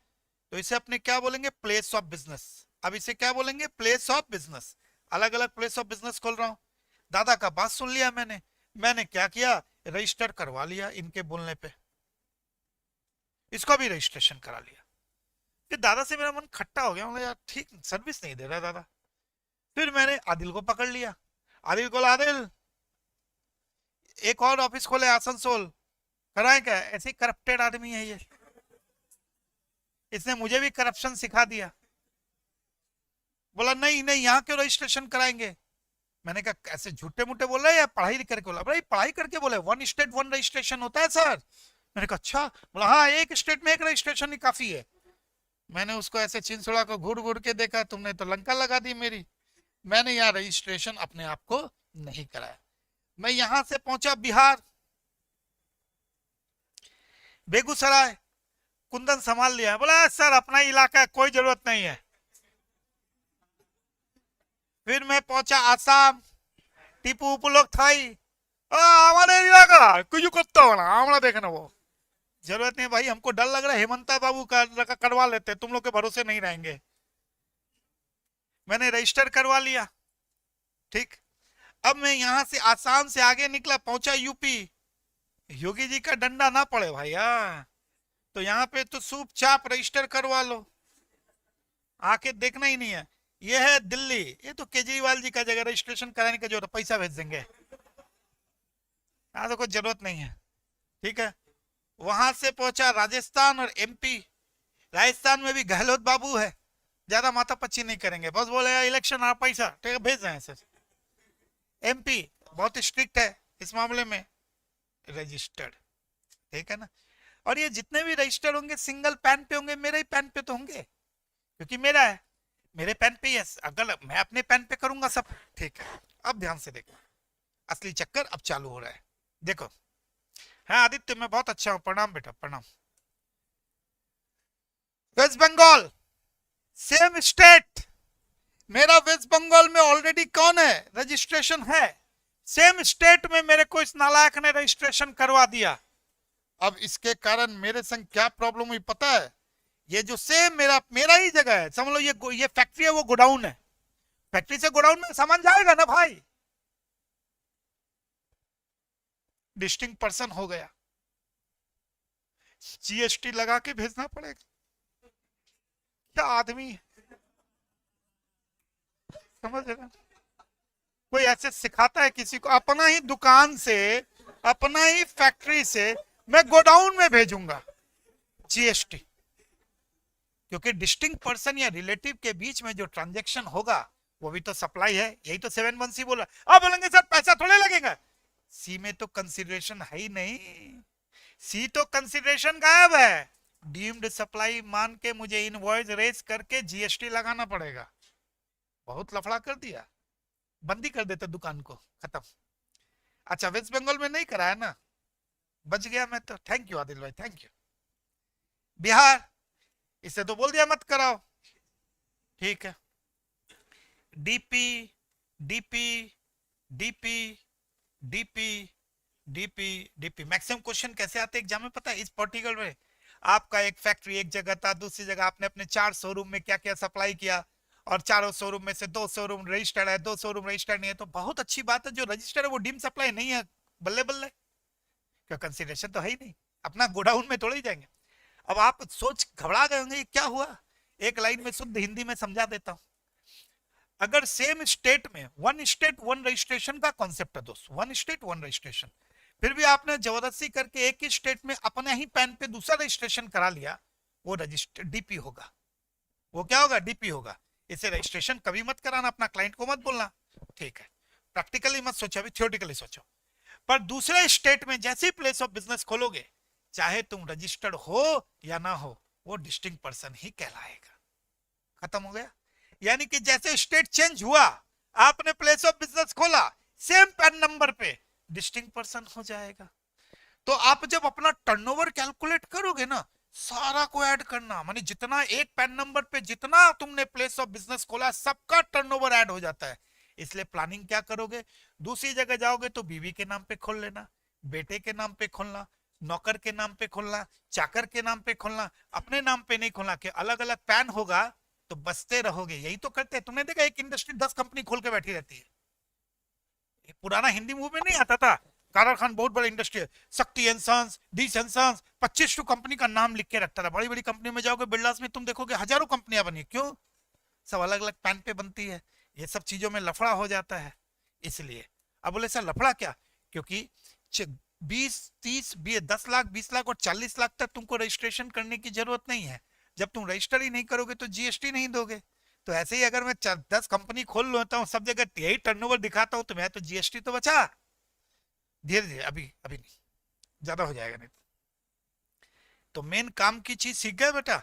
तो इसे अपने क्या बोलेंगे, प्लेस ऑफ बिजनेस। अब इसे क्या बोलेंगे, प्लेस ऑफ बिजनेस। अलग अलग प्लेस ऑफ बिजनेस खोल रहा हूं। दादा का बात सुन लिया मैंने, मैंने क्या किया, रजिस्टर करवा लिया इनके बोलने पे, इसको भी रजिस्ट्रेशन करा लिया। फिर दादा से मेरा मन खट्टा हो गया, यार ठीक सर्विस नहीं दे रहा दादा। फिर मैंने आदिल को पकड़ लिया, आदिल को, आदिल एक और ऑफिस खोले आसनसोल, कराए क्या? ऐसे करप्टेड आदमी है ये, इसने मुझे भी करप्शन सिखा दिया। बोला नहीं नहीं यहाँ क्यों रजिस्ट्रेशन कराएंगे। मैंने कहा ऐसे झूठे मूठे बोल रहे हैं या पढ़ाई करके बोला? भाई पढ़ाई करके बोले, 1 स्टेट 1 रजिस्ट्रेशन होता है सर। मैंने कहा अच्छा। बोला हाँ, एक स्टेट में एक रजिस्ट्रेशन ही काफी है। मैंने उसको ऐसे चिंसुड़ा को घूर घूर के देखा, तुमने तो लंका लगा दी मेरी। मैंने यहाँ रजिस्ट्रेशन अपने आप को नहीं कराया। मैं यहां से पहुंचा बिहार, बेगूसराय, कुंदन संभाल लिया। बोला सर अपना इलाका है, कोई जरूरत नहीं है। फिर मैं पहुंचा आसाम, टीपू उपू लोग थाई, हमारे इलाका कुछ कुत्ता होना हमारा देखना, वो जरूरत नहीं भाई, हमको डर लग रहा है, हेमंता बाबू का करवा लेते, तुम लोग के भरोसे नहीं रहेंगे। मैंने रजिस्टर करवा लिया। ठीक, अब मैं यहां से आसाम से आगे निकला, पहुंचा यूपी। योगी जी का डंडा ना पड़े भाई, तो यहाँ पे तो सूप चाप रजिस्टर करवा लो, आके देखना ही नहीं है। ये है दिल्ली, ये तो केजरीवाल जी का जगह, रजिस्ट्रेशन कराने का जो पैसा भेज देंगे, यहाँ तो कोई जरूरत नहीं है। ठीक है, वहां से पहुंचा राजस्थान और एमपी। राजस्थान में भी गहलोत बाबू है, ज्यादा माथा पच्ची नहीं करेंगे, बस बोले इलेक्शन आ पैसा, ठीक है भेज रहे हैं सर। एमपी बहुत स्ट्रिक्ट है इस मामले में, रजिस्टर्ड। ठीक है ना, और ये जितने भी रजिस्टर होंगे सिंगल पैन पे होंगे, मेरे ही पैन पे तो होंगे क्योंकि मेरा है, मेरे पैन पे ही है। अगर मैं अपने पैन पे करूंगा सब। ठीक है, अब ध्यान से देखो, असली चक्कर अब चालू हो रहा है। देखो, हाँ आदित्य मैं बहुत अच्छा हूं, प्रणाम बेटा प्रणाम। वेस्ट बंगाल सेम स्टेट, मेरा वेस्ट बंगाल में ऑलरेडी कौन है, रजिस्ट्रेशन है। सेम स्टेट में मेरे को इस नालायक ने रजिस्ट्रेशन करवा दिया। अब इसके कारण मेरे संग क्या प्रॉब्लम हुई पता है? ये जो सेम मेरा मेरा ही जगह है, समझ लो ये फैक्ट्री है, वो गोडाउन है, फैक्ट्री से गोडाउन में सामान जाएगा ना भाई, डिस्टिंक्ट पर्सन हो गया, जीएसटी लगा के भेजना पड़ेगा। क्या आदमी है, समझ रहे? कोई ऐसे सिखाता है किसी को, अपना ही दुकान से, अपना ही फैक्ट्री से मैं गोडाउन में भेजूंगा जीएसटी, क्योंकि डिस्टिंक्ट पर्सन या रिलेटिव के बीच में जो ट्रांजैक्शन होगा वो भी तो सप्लाई है, यही तो 7(1) बोला। अब बोलेंगे सर पैसा थोड़े लगेगा, सी में तो कंसिडरेशन है ही नहीं, सी तो कंसिडरेशन गायब है। डीम्ड सप्लाई मान के मुझे इनवॉइस रेज करके जीएसटी लगाना पड़ेगा। बहुत लफड़ा कर दिया, बंदी कर देते दुकान को, खत्म। अच्छा वेस्ट बंगाल में नहीं कराया ना, बच गया मैं तो, थैंक यू आदिल भाई, थैंक यू। बिहार, इसे तो बोल दिया मत कराओ, ठीक है। DP DP DP DP DP DP maximum question कैसे आते हैं एग्जाम में पता है? इस पर्टिकुलर में आपका एक फैक्ट्री एक जगह था, दूसरी जगह आपने अपने 4 शोरूम में क्या क्या सप्लाई किया, और चारों शोरूम में से 2 शोरूम रजिस्टर्ड है, 2 शोरूम रजिस्टर्ड नहीं है, तो बहुत अच्छी बात है, जो रजिस्टर्ड है वो डीम सप्लाई नहीं है, बल्ले बल्ले, क्या कंसिडरेशन तो है ही नहीं, अपना गोडाउन में थोड़े ही जाएंगे। अब आप सोच घबरा गए होंगे क्या हुआ, एक लाइन में शुद्ध हिंदी में समझा देता हूं। अगर सेम स्टेट में वन स्टेट वन रजिस्ट्रेशन का कॉन्सेप्ट है दोस्त, वन स्टेट वन रजिस्ट्रेशन, फिर भी आपने जबरदस्ती करके एक ही स्टेट में अपने ही पैन पे दूसरा रजिस्ट्रेशन करा लिया, वो रजिस्टर डीपी होगा, वो क्या होगा? डीपी होगा। इसे रजिस्ट्रेशन कभी मत कराना, अपना क्लाइंट को मत बोलना, ठीक है? प्रैक्टिकली मत सोचो, अभी थियोरेटिकली सोचो। पर दूसरे स्टेट में जैसे ही प्लेस ऑफ बिजनेस खोलोगे, चाहे तुम रजिस्टर्ड हो या ना हो, वो डिस्टिंक्ट पर्सन ही कहलाएगा। खत्म हो गया। यानी कि जैसे स्टेट चेंज हुआ, आपने प्लेस ऑफ बिजनेस खोला, सेम पैन नंबर पे डिस्टिंक्ट पर्सन हो जाएगा। तो आप जब अपना टर्नओवर कैलकुलेट करोगे ना, सारा को ऐड करना, माने जितना एक पैन नंबर पे जितना तुमने प्लेस ऑफ बिजनेस खोला, सबका टर्नओवर ऐड हो जाता है। इसलिए प्लानिंग क्या करोगे, दूसरी जगह जाओगे तो बीवी के नाम पे खोल लेना, बेटे के नाम पे खोलना, नौकर के नाम पे खोलना, चाकर के नाम पे खोलना, अपने नाम पे नहीं खोलना, कि अलग अलग पैन होगा तो बचते रहोगे। यही तो करते हैं, तुमने देखा एक इंडस्ट्री 10 कंपनी खोल के बैठी रहती है। पुराना हिंदी मूवी में नहीं आता था, कारा खान बहुत बड़ा इंडस्ट्री है, शक्ति एंसंस, डी सेंसंस, 25 कंपनी का नाम लिख के रखता था। बड़ी बड़ी कंपनी में जाओगे, बिरलास में तुम देखोगे हजारों कंपनियां बनी, क्यों? सब अलग अलग पैन पे बनती है, ये सब चीजों में लफड़ा हो जाता है, इसलिए। अब बोले सर लफड़ा क्या? क्योंकि 20, 30, 10 लाख, 20 लाख और 40 लाख तक तुमको रजिस्ट्रेशन करने की जरूरत नहीं है। जब तुम रजिस्टर ही नहीं करोगे तो जीएसटी नहीं दोगे। तो ऐसे ही अगर मैं 10 कंपनी खोल लेता हूँ, सब जगह यही टर्नओवर दिखाता हूँ, तो मैं तो जीएसटी तो बचा। धीरे धीरे, अभी अभी नहीं, ज्यादा हो जाएगा नहीं। तो मेन काम की चीज सीख गए बेटा।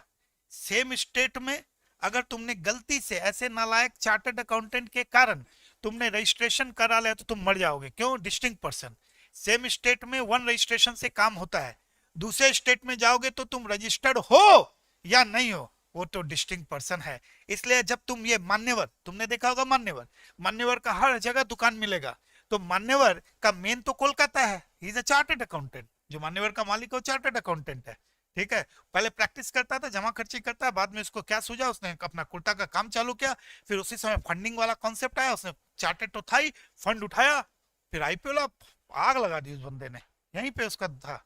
सेम स्टेट में अगर तुमने गलती से ऐसे नालायक चार्टर्ड अकाउंटेंट के कारण तुमने रजिस्ट्रेशन करा लिया तो तुम मर जाओगे। क्यों? Distinct person. सेम स्टेट में वन रजिस्ट्रेशन से काम होता है, दूसरे स्टेट में जाओगे तो तुम रजिस्टर्ड हो या नहीं हो, वो तो डिस्टिंक्ट पर्सन है। इसलिए जब तुम ये मान्यवर, तुमने देखा होगा मान्यवर, मान्यवर का हर जगह दुकान मिलेगा, तो मान्यवर का मेन तो कोलकाता है, he is a chartered accountant. जो मान्यवर का मालिक है वो चार्टर्ड अकाउंटेंट है, ठीक है? पहले प्रैक्टिस करता था, जमा खर्ची करता है, बाद में उसको क्या सूझा, उसने अपना कुर्ता का काम चालू किया, फिर उसी समय फंडिंग वाला कॉन्सेप्ट आया, उसने चार्टर्ड तो था ही, फंड उठाया, फिर आईपीओ ला, आग लगा दी उस बंदे ने, यहीं पे उसका था,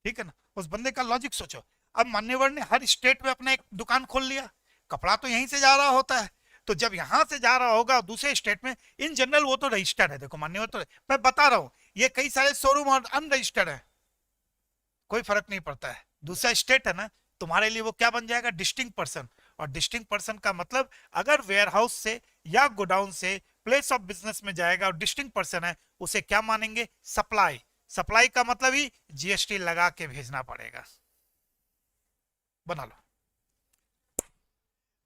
ठीक है ना? उस बंदे का लॉजिक सोचो। अब मान्यवर ने हर स्टेट में अपना एक दुकान खोल लिया, कपड़ा तो यहीं से जा रहा होता है, तो जब यहां से जा रहा होगा दूसरे स्टेट में, इन जनरल वो तो रजिस्टर्ड है, देखो मान्यवर तो, मैं बता रहा हूं, ये कई सारे शोरूम और अनरजिस्टर्ड है, कोई फर्क नहीं पड़ता है, दूसरा स्टेट है ना, तुम्हारे लिए वो क्या बन जाएगा? Distinct person. और डिस्टिंक्ट पर्सन का मतलब, अगर वेयर हाउस से या गोडाउन से प्लेस ऑफ बिजनेस में जाएगा और डिस्टिंक्ट पर्सन है, उसे क्या मानेंगे? सप्लाई। सप्लाई का मतलब ही जीएसटी लगा के भेजना पड़ेगा। बना लो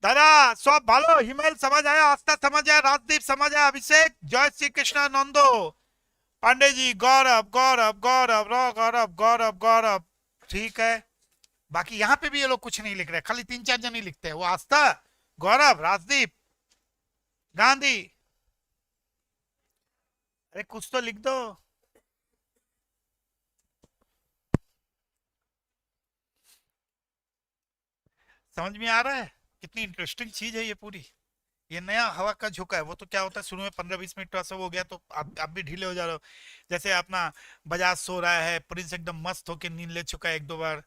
दादा, सब भालो, हिमेल समझ आया, आस्था समझ आया, राजदीप समझ आया, अभिषेक, जय श्री कृष्ण, नंदो, पांडे जी, गौरव गौरव गौरव गौरव गौरव गौरव, ठीक है। बाकी यहाँ पे भी ये लोग कुछ नहीं लिख रहे, खाली 3-4 जन ही लिखते हैं, वो आस्था, गौरव, राजदीप, गांधी, अरे कुछ तो लिख दो। समझ में आ रहा है कितनी इंटरेस्टिंग चीज है ये पूरी? ये नया हवा का झोंका है। वो तो क्या होता है, शुरू में 15-20 मिनट सब हो गया तो आप भी ढीले हो जा रहे हो। जैसे अपना बजाज सो रहा है, प्रिंस एकदम मस्त होके नींद ले चुका है 1-2 बार।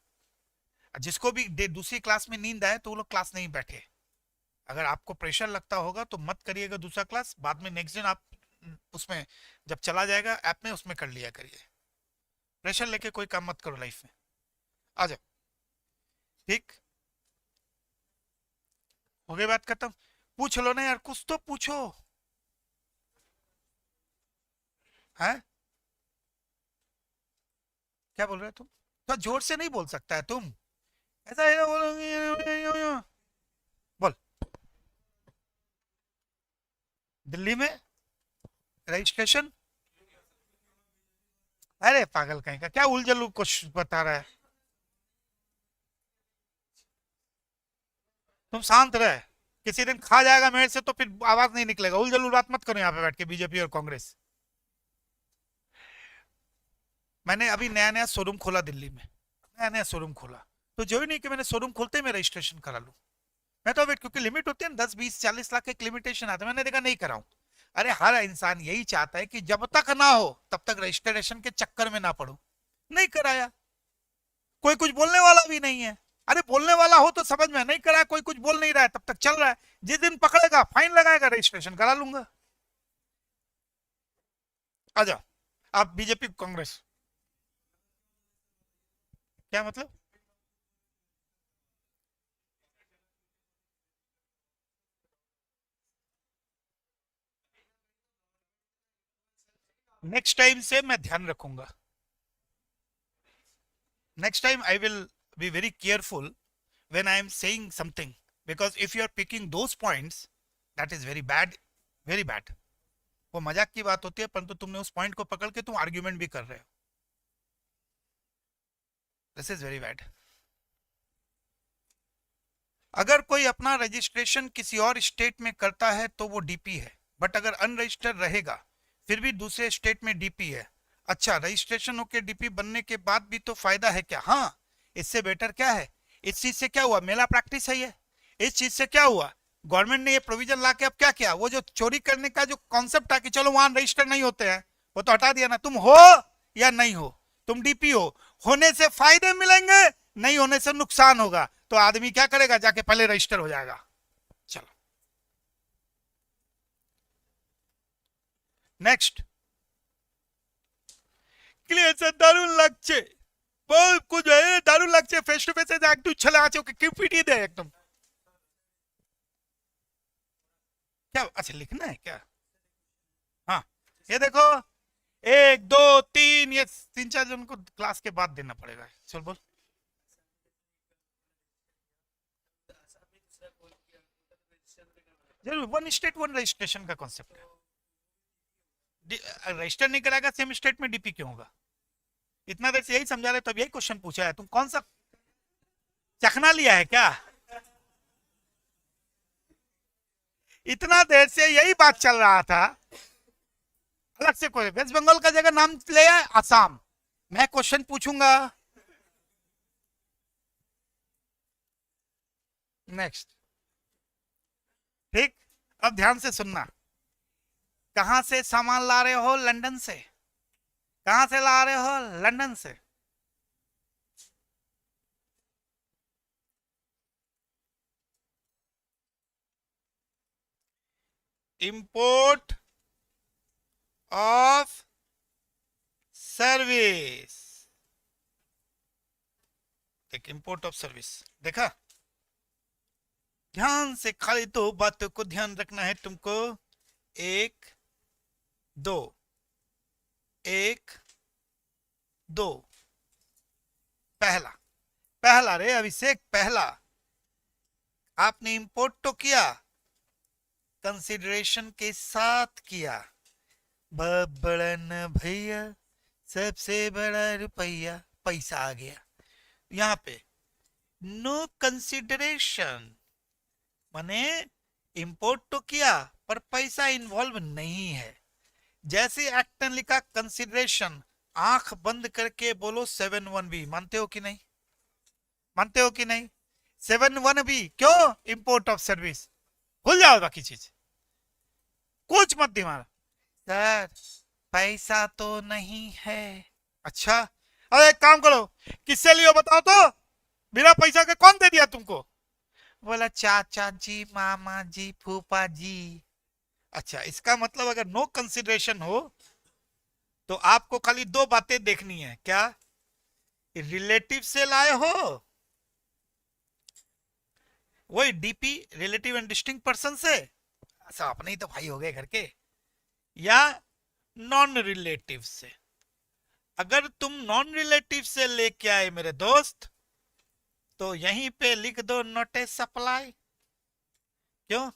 जिसको भी दूसरी क्लास में नींद आए तो वो लोग क्लास नहीं बैठे। अगर आपको प्रेशर लगता होगा तो मत करिएगा दूसरा क्लास, बाद में नेक्स्ट दिन आप उसमें जब चला जाएगा ऐप में, उसमें कर लिया करिए। प्रेशर लेके कोई काम मत करो लाइफ में। आ जाओ, ठीक हो गई बात खत्म। पूछ लो ना यार, कुछ तो पूछो। है क्या बोल रहे हो तुम? तो जोर से नहीं बोल सकता है तुम, ऐसा है बोलो। बोल। दिल्ली में रजिस्ट्रेशन? अरे पागल कहीं का, क्या उलझुल कुछ बता रहा है। तुम शांत रहे, किसी दिन खा जाएगा मेरे से तो फिर आवाज नहीं निकलेगा। उलझुल बात मत करो यहाँ पे बैठ के, बीजेपी और कांग्रेस। मैंने अभी नया नया शोरूम खोला दिल्ली में, नया नया शोरूम खोला, तो जो ही नहीं कि मैंने शोरूम खोलते ही मैं रजिस्ट्रेशन करा लूं। मैं तो वेट, क्योंकि लिमिट होती है ना, 10 20 40 लाख एक लिमिटेशन आता है, मैंने देखा नहीं कराऊं। अरे हर इंसान यही चाहता है कि जब तक ना हो तब तक रजिस्ट्रेशन के चक्कर में ना पड़ो। नहीं कराया, कोई कुछ बोलने वाला भी नहीं है। अरे बोलने वाला हो तो समझ में, नहीं कराया, कोई कुछ बोल नहीं रहा है, तब तक चल रहा है। जिस दिन पकड़ेगा फाइन लगाएगा, रजिस्ट्रेशन करा लूंगा। आ जाओ आप, बीजेपी कांग्रेस। क्या मतलब? नेक्स्ट टाइम से मैं ध्यान रखूंगा। Next time I will be very careful when I am saying something, because if you are picking those points, that is very bad, very bad. वो मजाक की बात होती है, परंतु तुमने उस पॉइंट को पकड़ के तुम आर्ग्यूमेंट भी कर रहे हो। This is very bad. अगर कोई अपना रजिस्ट्रेशन किसी और स्टेट में करता है तो वो डीपी है, बट अगर अनरजिस्टर्ड रहेगा फिर भी दूसरे स्टेट में डीपी है। अच्छा, रजिस्ट्रेशन होकर डीपी बनने के बाद भी तो फायदा है क्या? हाँ, इससे बेटर क्या है? इस चीज से क्या हुआ? मेला प्रैक्टिस है ये। इस चीज से क्या हुआ? गवर्नमेंट ने ये प्रोविजन ला के अब क्या किया, वो जो चोरी करने का जो कॉन्सेप्ट था कि चलो वहां रजिस्टर नहीं होते हैं, वो तो हटा दिया ना। तुम हो या नहीं हो, तुम डीपी हो, होने से फायदे मिलेंगे, नहीं होने से नुकसान होगा। तो आदमी क्या करेगा, जाके पहले रजिस्टर हो जाएगा। चलो नेक्स्ट। क्लियर से दारुण লাগছে, बहुत कुछ है, दारुण লাগছে। फेस टू फेस একটু ছেলে আছে ওকে কি পিটিয়ে দেয় एकदम। क्या अच्छा लिखना है क्या? हाँ, ये देखो, 1 2 3, ये 3 4 जन को क्लास के बाद देना पड़ेगा। चल बोल। जरूर, वन स्टेट वन रजिस्ट्रेशन का कॉन्सेप्ट है। रजिस्टर नहीं कराएगा सेम स्टेट में, डीपी क्यों होगा? इतना देर से यही समझा रहे, तब यही क्वेश्चन पूछा है। तुम कौन सा चखना लिया है क्या? इतना देर से यही बात चल रहा था। अलग से कोई वेस्ट बंगाल का जगह नाम ले आए आसाम, मैं क्वेश्चन पूछूंगा। नेक्स्ट। ठीक, अब ध्यान से सुनना। कहां से सामान ला रहे हो? लंदन से। कहां से ला रहे हो? लंदन से। Import of service. देख, इंपोर्ट ऑफ सर्विस देखा? ध्यान से, खाली दो बातों को ध्यान रखना है तुमको। एक दो, एक दो। पहला, पहला रे अभिषेक, पहला। आपने इंपोर्ट तो किया, कंसिडरेशन के साथ किया। बड़न भैया, सबसे बड़ा रुपया, पैसा आ गया यहाँ पे। नो कंसिडरेशन माने इंपोर्ट तो किया पर पैसा इन्वॉल्व नहीं है। जैसे एक्ट ने लिखा कंसिडरेशन, आंख बंद करके बोलो 7(1)(b। मानते हो कि नहीं? मानते हो कि नहीं? 7(1)(b क्यों? Import of service. भूल जाओ बाकी चीज, कुछ मत दिमाग। सर पैसा तो नहीं है। अच्छा, अरे एक काम करो, किससे लियो बताओ तो? बिना पैसा के कौन दे दिया तुमको? बोला चाचा जी, मामा जी, फूफा जी। अच्छा, इसका मतलब अगर नो कंसिडरेशन हो तो आपको खाली दो बातें देखनी है। क्या? रिलेटिव से लाए हो वही DP, relative and distinct person से, सब अपने ही तो भाई हो गए घर के, या नॉन रिलेटिव से। अगर तुम नॉन रिलेटिव से लेके आए मेरे दोस्त, तो यहीं पे लिख दो नॉट ए सप्लाई। क्यों?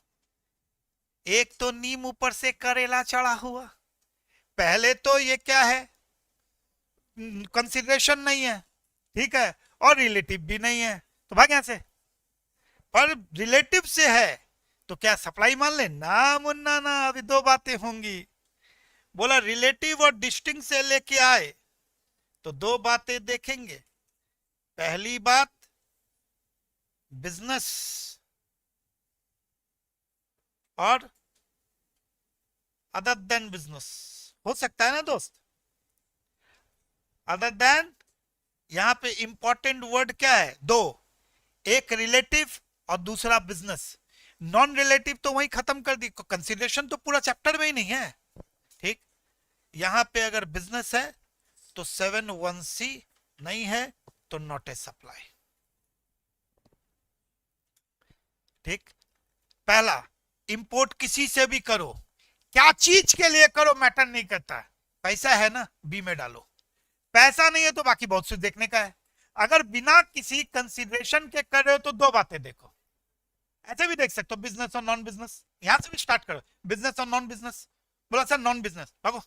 एक तो नीम ऊपर से करेला चढ़ा हुआ, पहले तो ये क्या है, कंसिडरेशन नहीं है, ठीक है, और रिलेटिव भी नहीं है, तो भाग यहां से। पर रिलेटिव से है तो क्या सप्लाई मान ले? ना मुन्ना ना, अभी दो बातें होंगी। बोला रिलेटिव और डिस्टिंक्ट से लेके आए तो दो बातें देखेंगे। पहली बात, बिजनेस, और अदर देन बिजनेस। हो सकता है ना दोस्त? अदर देन, यहां पे इंपॉर्टेंट वर्ड क्या है? दो, एक रिलेटिव और दूसरा बिजनेस। नॉन रिलेटिव तो वही खत्म कर दी, कंसिडरेशन तो पूरा चैप्टर में ही नहीं है, ठीक। यहां पे अगर बिजनेस है तो 7(1)(c), नहीं है तो नॉट ए सप्लाई, ठीक। पहला, इंपोर्ट किसी से भी करो, क्या चीज के लिए करो मैटर नहीं करता है। पैसा है ना, बी में डालो, पैसा नहीं है तो बाकी बहुत कुछ देखने का है। अगर बिना किसी कंसिडरेशन के कर रहे हो तो दो बातें देखो, ऐसे भी देख सकते हो, बिजनेस और नॉन बिजनेस। यहां से भी स्टार्ट करो, बिजनेस और नॉन बिजनेस। बोला सर नॉन बिजनेस, भागो।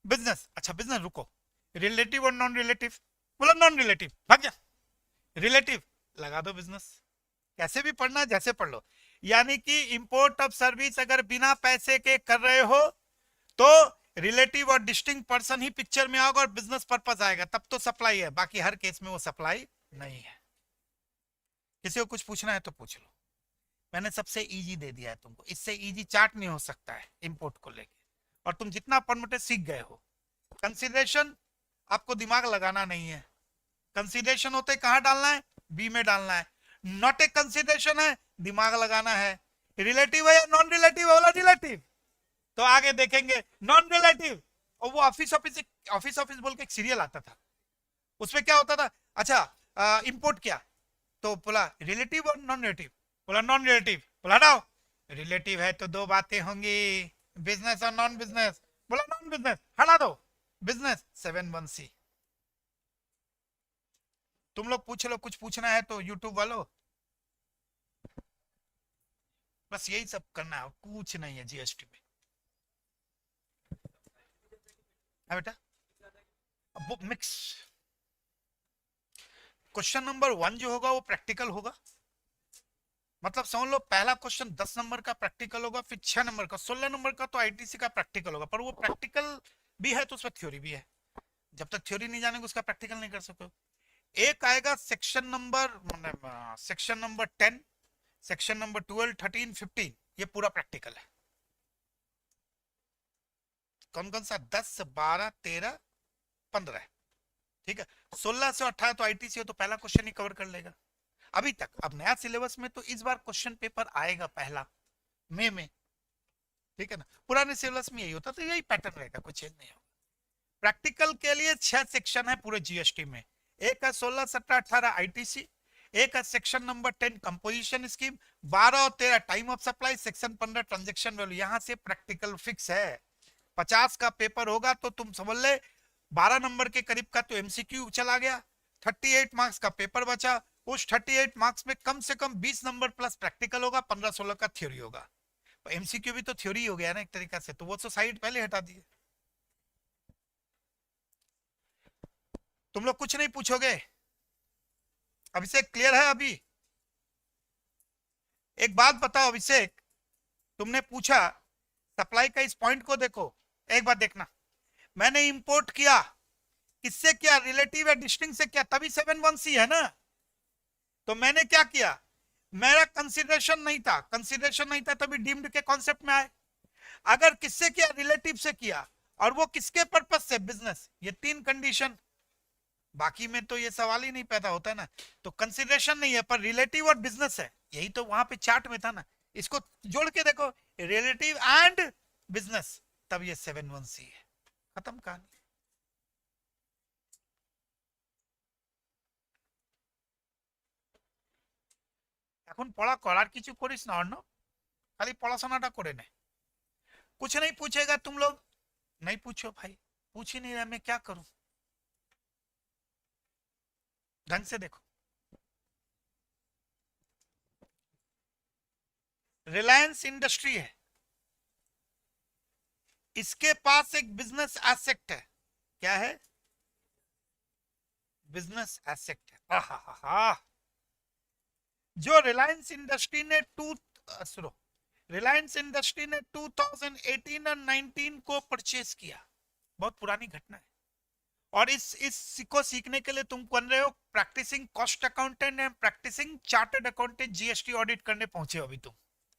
बिजनेस, अच्छा बिजनेस, रुको। रिलेटिव और नॉन रिलेटिव, बोला नॉन रिलेटिव, भाग जा। रिलेटिव, लगा दो बिजनेस। कैसे भी पढ़ना है, जैसे पढ़ लो। यानी कि इंपोर्ट ऑफ सर्विस अगर बिना पैसे के कर रहे हो तो रिलेटिव और डिस्टिंक्ट पर्सन ही पिक्चर में आएगा और बिजनेस पर्पस आएगा, तब तो सप्लाई है। बाकी हर केस में वो सप्लाई नहीं है। किसी को कुछ पूछना है तो पूछ लो, मैंने सबसे इजी दे दिया है तुमको, इससे इजी चार्ट नहीं हो सकता है इंपोर्ट को लेके। और तुम जितना परमिटेड सीख गए हो। कंसिडरेशन आपको दिमाग लगाना नहीं है, कंसिडरेशन होते कहां डालना है? बी में डालना है। नॉट ए कंसिडरेशन है, दिमाग लगाना है। रिलेटिव है या नॉन रिलेटिव है? बोला रिलेटिव, तो आगे देखेंगे नॉन रिलेटिव। और वो ऑफिस ऑफिस, ऑफिस ऑफिस बोल के एक सीरियल आता था, उसमें क्या होता था, अच्छा इंपोर्ट किया तो बोला रिलेटिव और नॉन रिलेटिव, बोला नॉन रिलेटिव, बोला हटाओ, रिलेटिव है तो दो बातें होंगी, बिजनेस और नॉन बिजनेस, बोला नॉन बिजनेस, हटा दो, बिजनेस 7(1)(c). तुम लोग पूछ लो, कुछ पूछना है तो यूट्यूब वालों। बस यही सब करना है, कुछ नहीं है जीएसटी में। है बेटा, बुक मिक्स। क्वेश्चन नंबर 1 जो होगा वो प्रैक्टिकल होगा, मतलब समझ लो पहला क्वेश्चन 10 नंबर का प्रैक्टिकल होगा, फिर 6 नंबर का, 16 नंबर का तो आईटीसी का प्रैक्टिकल होगा। पर वो प्रैक्टिकल भी है तो उसमें थ्योरी भी है, जब तक थ्योरी नहीं जानेंगे उसका प्रैक्टिकल नहीं कर सकते। एक आएगा section number, section number 10, section number 12, 13, 15, ये पूरा प्रैक्टिकल है। कौन कौन सा? 10, 12, 13, 15, ठीक है। 16 से 18 तो आईटीसी हो तो पहला क्वेश्चन ही कवर कर लेगा अभी तक। अब नया सिलेबस में तो इस बार क्वेश्चन पेपर आएगा पहला मई में, ठीक है ना। पुराने सिलेबस में यही होता तो यही पैटर्न रहेगा, कोई चेंज नहीं होगा। प्रैक्टिकल के लिए 6 सेक्शन है पूरे जीएसटी में। एक है 16, 17, 18 आईटीसी, एक है सेक्शन नंबर 10 कंपोजिशन स्कीम, 12 और 13 time of supply, section 15 transaction value. यहां से प्रैक्टिकल फिक्स है, 50 का पेपर होगा तो तुम समझ ले 12 नंबर के करीब का तो एमसीक्यू चला गया, 38 मार्क्स का पेपर बचा। उस 38 मार्क्स में कम से कम 20 नंबर प्लस प्रैक्टिकल होगा, 15-16 का थ्योरी होगा। तो एमसीक्यू भी तो थ्योरी हो गया ना एक तरीका से, तो वो तो साइड पहले हटा दिए। तुम लोग कुछ नहीं पूछोगे? अभिषेक क्लियर है अभी? एक बात बताओ अभिषेक, तुमने पूछा सप्लाई का, इस पॉइंट को देखो, एक बार देखना। मैंने इंपोर्ट किया, किससे किया? रिलेटिव या डिस्टिंक्ट से किया, तभी 7(1)(c) है ना। तो मैंने क्या किया, मेरा कंसिडरेशन नहीं था, कंसिडरेशन नहीं था तभी डीम्ड के कॉन्सेप्ट में आए। अगर किससे किया? रिलेटिव से किया, और वो किसके पर्पस से? बिजनेस। ये 3 कंडीशन, बाकी में तो ये सवाल ही नहीं पैदा होता है ना। तो कंसिडरेशन नहीं है पर रिलेटिव और बिजनेस है, यही तो वहां पे चार्ट में था ना। इसको जोड़ के देखो, रिलेटिव एंड बिजनेस, तब ये 7(1)(c) है। खत्म कहानी। এখন পড়া করার কিছু করিস না অর্ণব, খালি পড়াশোনাটা করে নে, कुछ नहीं पूछेगा तुम लोग, नहीं पूछो भाई, पूछ ही नहीं रहा, मैं क्या करूं, ढंग से देखो। रिलायंस इंडस्ट्री है, इसके पास एक बिजनेस एसेट है, क्या है, बिजनेस एसेट है। आहा, जो रिलायंस इंडस्ट्री ने सुनो, रिलायंस इंडस्ट्री ने 2018 और 19 को परचेज किया, बहुत पुरानी घटना है, और इस को सीखने के लिए तुम बन रहे हो practising cost accountant and practising chartered accountant, GST audit करने पहुंचे हो अभी तुम,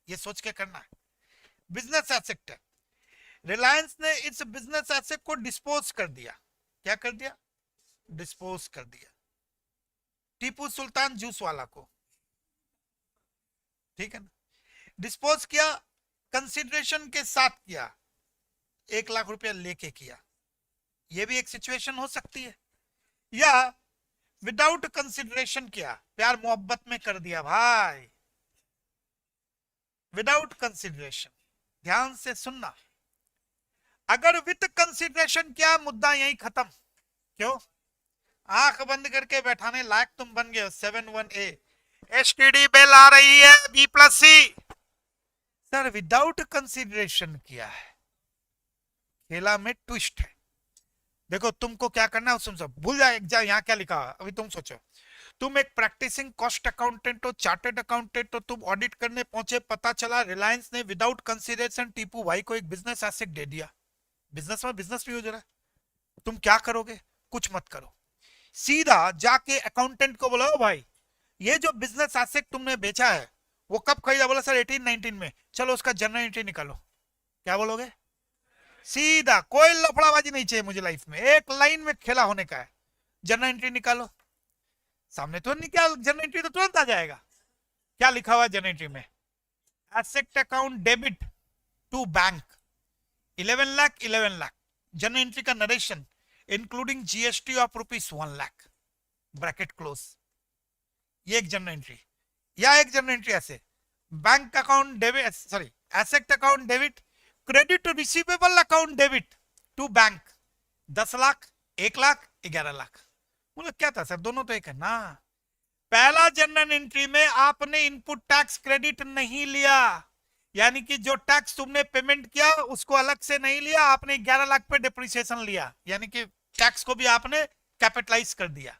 ये सोच के करना है। बिजनेस एसेट है, रिलायंस ने इस बिजनेस एसेट को डिस्पोज कर दिया, क्या कर दिया, डिस्पोज कर दिया, टीपू सुल्तान जूस वाला को, ठीक है ना, डिस्पोज किया, कंसिडरेशन के साथ किया, 1 लाख रुपया लेके किया, यह भी एक सिचुएशन हो सकती है, या विदाउट कंसिडरेशन किया, प्यार मोहब्बत में कर दिया भाई, विदाउट कंसिडरेशन, ध्यान से सुनना, अगर विद कंसिडरेशन किया मुद्दा यही खत्म, क्यों, आंख बंद करके बैठाने लायक तुम बन गए हो। 71A एसटीडी बेल आ रही है, B+C, सर विदाउट कंसिडरेशन किया है, खेला में ट्विस्ट है। देखो तुमको क्या करना है, समझो, भूल जाए यहाँ क्या लिखा है, अभी तुम सोचो, तुम एक प्रैक्टिसिंग कॉस्ट अकाउंटेंट हो, चार्टर्ड अकाउंटेंट हो, तुम ऑडिट करने पहुंचे, पता चला रिलायंस ने विदाउट कंसिडरेशन टीपू भाई को एक बिजनेस एसेट दे दिया, बिजनेस में बिजनेस भी हो जा रहा है, तुम क्या करोगे, कुछ मत करो, सीधा जाके अकाउंटेंट को बोलो भाई ये जो बिजनेस एसेट तुमने बेचा है वो कब खरीदा, बोला सर 18-19 में, चलो उसका जनरल एंट्री निकालो, क्या बोलोगे, सीधा, कोई लफड़ाबाजी नहीं चाहिए मुझे लाइफ में, एक लाइन में खेला होने का है, जनरल एंट्री निकालो, सामने तो निकाल, जनरल एंट्री तो तुरंत आ जाएगा, क्या लिखा हुआ जनरल एंट्री में, asset account debit to bank 11 lakh, journal entry का narration including GST of ₹1 lakh, bracket close, ये एक जनरल एंट्री, या एक जनरल एंट्री ऐसे, bank account debit, sorry asset account debit, credit receivable account debit to bank 10 lakh, 1 lakh, 11 lakh, मतलब क्या था सर, दोनों तो एक है ना। पहला जनरल एंट्री में आपने इनपुट टैक्स क्रेडिट नहीं लिया, यानी कि जो टैक्स तुमने पेमेंट किया उसको अलग से नहीं लिया, आपने 11 लाख पे डिप्रिसिएशन लिया, यानी कि टैक्स को भी आपने कैपिटलाइज कर दिया।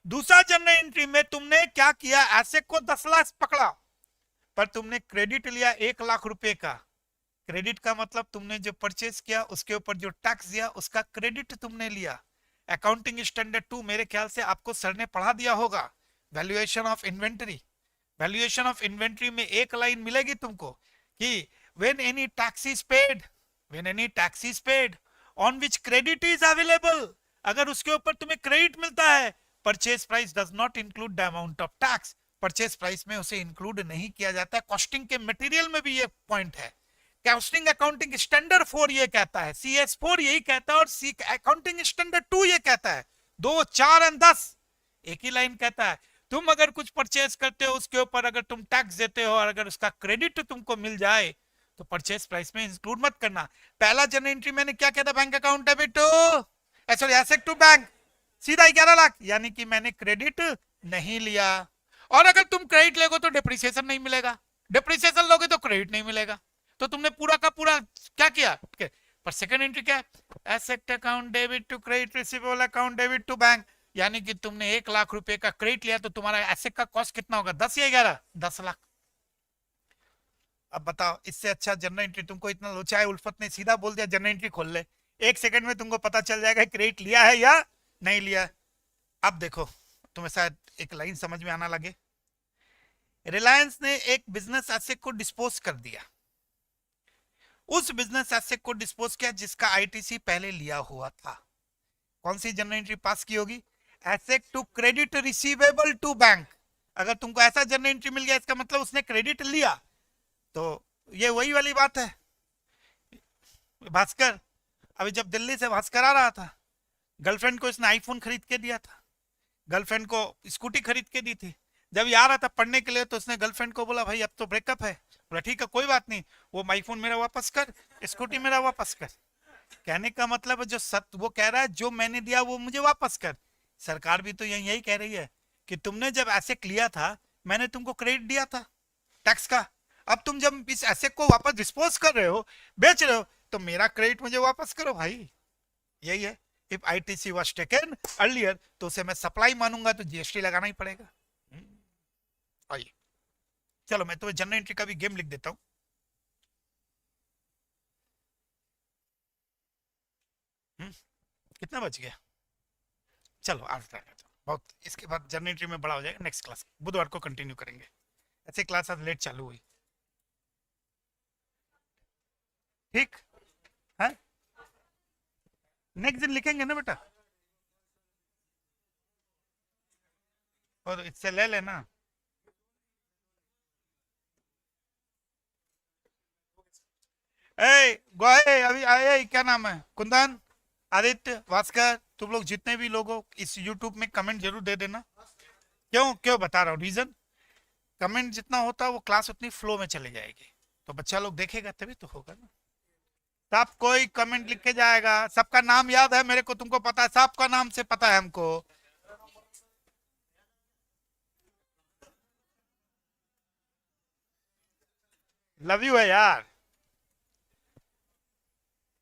दूसरा जनरल एंट्री में तुमने क्या किया, एसेट को 10 लाख पकड़ा, पर तुमने क्रेडिट लिया 1 लाख रुपए का, क्रेडिट का मतलब तुमने जो परचेज किया उसके ऊपर जो टैक्स दिया उसका क्रेडिट तुमने लिया। अकाउंटिंग स्टैंडर्ड 2 मेरे ख्याल से आपको सर ने पढ़ा दिया होगा, valuation of inventory, valuation of inventory में एक लाइन मिलेगी तुमको कि when any tax is paid, when any tax is paid on which credit is available, अगर उसके ऊपर तुम्हें क्रेडिट मिलता है, purchase price does not include the amount of tax, purchase price में उसे इंक्लूड नहीं किया जाता है। कॉस्टिंग के मटेरियल में भी ये पॉइंट है, कॉस्टिंग अकाउंटिंग स्टैंडर्ड 4 ये कहता है, CS4 यही कहता है, और अकाउंटिंग स्टैंडर्ड 2 ये कहता है, 2, 4 और 10 एक ही लाइन कहता है, तुम अगर कुछ परचेज करते हो उसके ऊपर अगर तुम टैक्स देते हो और अगर उसका क्रेडिट तुमको मिल जाए तो परचेज प्राइस में इंक्लूड मत करना। पहला जनरल एंट्री मैंने क्या कहता, bank account debit to, sorry asset to bank, सीधा 11 लाख, यानी कि मैंने क्रेडिट नहीं लिया, और अगर तुम क्रेडिट लोगे तो डिप्रिसिएशन नहीं मिलेगा, डिप्रिसिएशन लोगे तो क्रेडिट नहीं मिलेगा, तो तुमने पूरा का पूरा क्या किया। पर सेकंड एंट्री क्या है, asset account debit to credit receivable account debit to bank, यानी कि तुमने 1 लाख रुपए का क्रेडिट लिया तो तुम्हारा एसेट का कॉस्ट कितना होगा, 10 या 11, 10 लाख। अब बताओ इससे अच्छा जनरल एंट्री तुमको इतना लोचा है, उल्फत ने सीधा बोल दिया जनरल एंट्री खोल ले, 1 सेकंड में तुमको पता चल जाएगा क्रेडिट लिया है या नहीं लिया। अब देखो तुम्हें शायद एक लाइन समझ में आना लगे, रिलायंस ने एक बिजनेस एसेट को डिस्पोज कर दिया, उस बिजनेस एसेट को डिस्पोज किया जिसका आईटीसी पहले लिया हुआ था, कौन सी जनरल एंट्री पास की होगी, asset to credit receivable to bank. अगर तुमको ऐसा जनरल एंट्री मिल गया इसका मतलब उसने क्रेडिट लिया, तो ये वही वाली बात है। भास्कर अभी जब दिल्ली से भास्कर आ रहा था, गर्लफ्रेंड को इसने आईफोन खरीद के दिया था, गर्लफ्रेंड को स्कूटी खरीद के दी थी, जब ये आ रहा था पढ़ने के लिए तो उसने गर्लफ्रेंड को बोला भाई अब तो ब्रेकअप है। बोला ठीक है कोई बात नहीं, वो आईफोन मेरा वापस कर, स्कूटी मेरा वापस कर। कहने का मतलब है जो सत्य वो कह रहा है जो मैंने दिया वो मुझे वापस कर। सरकार भी तो यही कह रही है कि तुमने जब एसेट लिया था मैंने तुमको क्रेडिट दिया था टैक्स का, अब तुम जब इस एसेट को वापस डिस्पोज कर रहे हो, बेच रहे हो, तो मेरा क्रेडिट मुझे वापस करो भाई। यही है। If ITC was taken earlier तो उसे मैं सप्लाई मानूंगा तो जीएसटी लगाना ही पड़ेगा। आइए चलो मैं तुम्हें जनरल एंट्री का भी गेम लिख देता हूं। कितना बच गया? चलो आज तक बहुत, इसके बाद जनरल एंट्री में बड़ा हो जाएगा, नेक्स्ट क्लास बुधवार को कंटिन्यू करेंगे। ऐसे क्लास आज लेट चालू हुई। ठीक है, नेक्स्ट दिन लिखेंगे ना बेटा, और इससे ले लेना। ए गोहे अभी आए, क्या नाम है, कुंदन, आदित्य, भास्कर, तुम लोग जितने भी लोग हो इस यूट्यूब में कमेंट जरूर दे देना। क्यों क्यों बता रहा हूँ रीजन, कमेंट जितना होता है वो क्लास उतनी फ्लो में चली जाएगी, तो बच्चा लोग देखेगा तभी तो होगा ना। सब कोई कमेंट लिख के जाएगा, सबका नाम याद है मेरे को, तुमको पता है, सबका नाम से पता है हमको। लव यू है यार।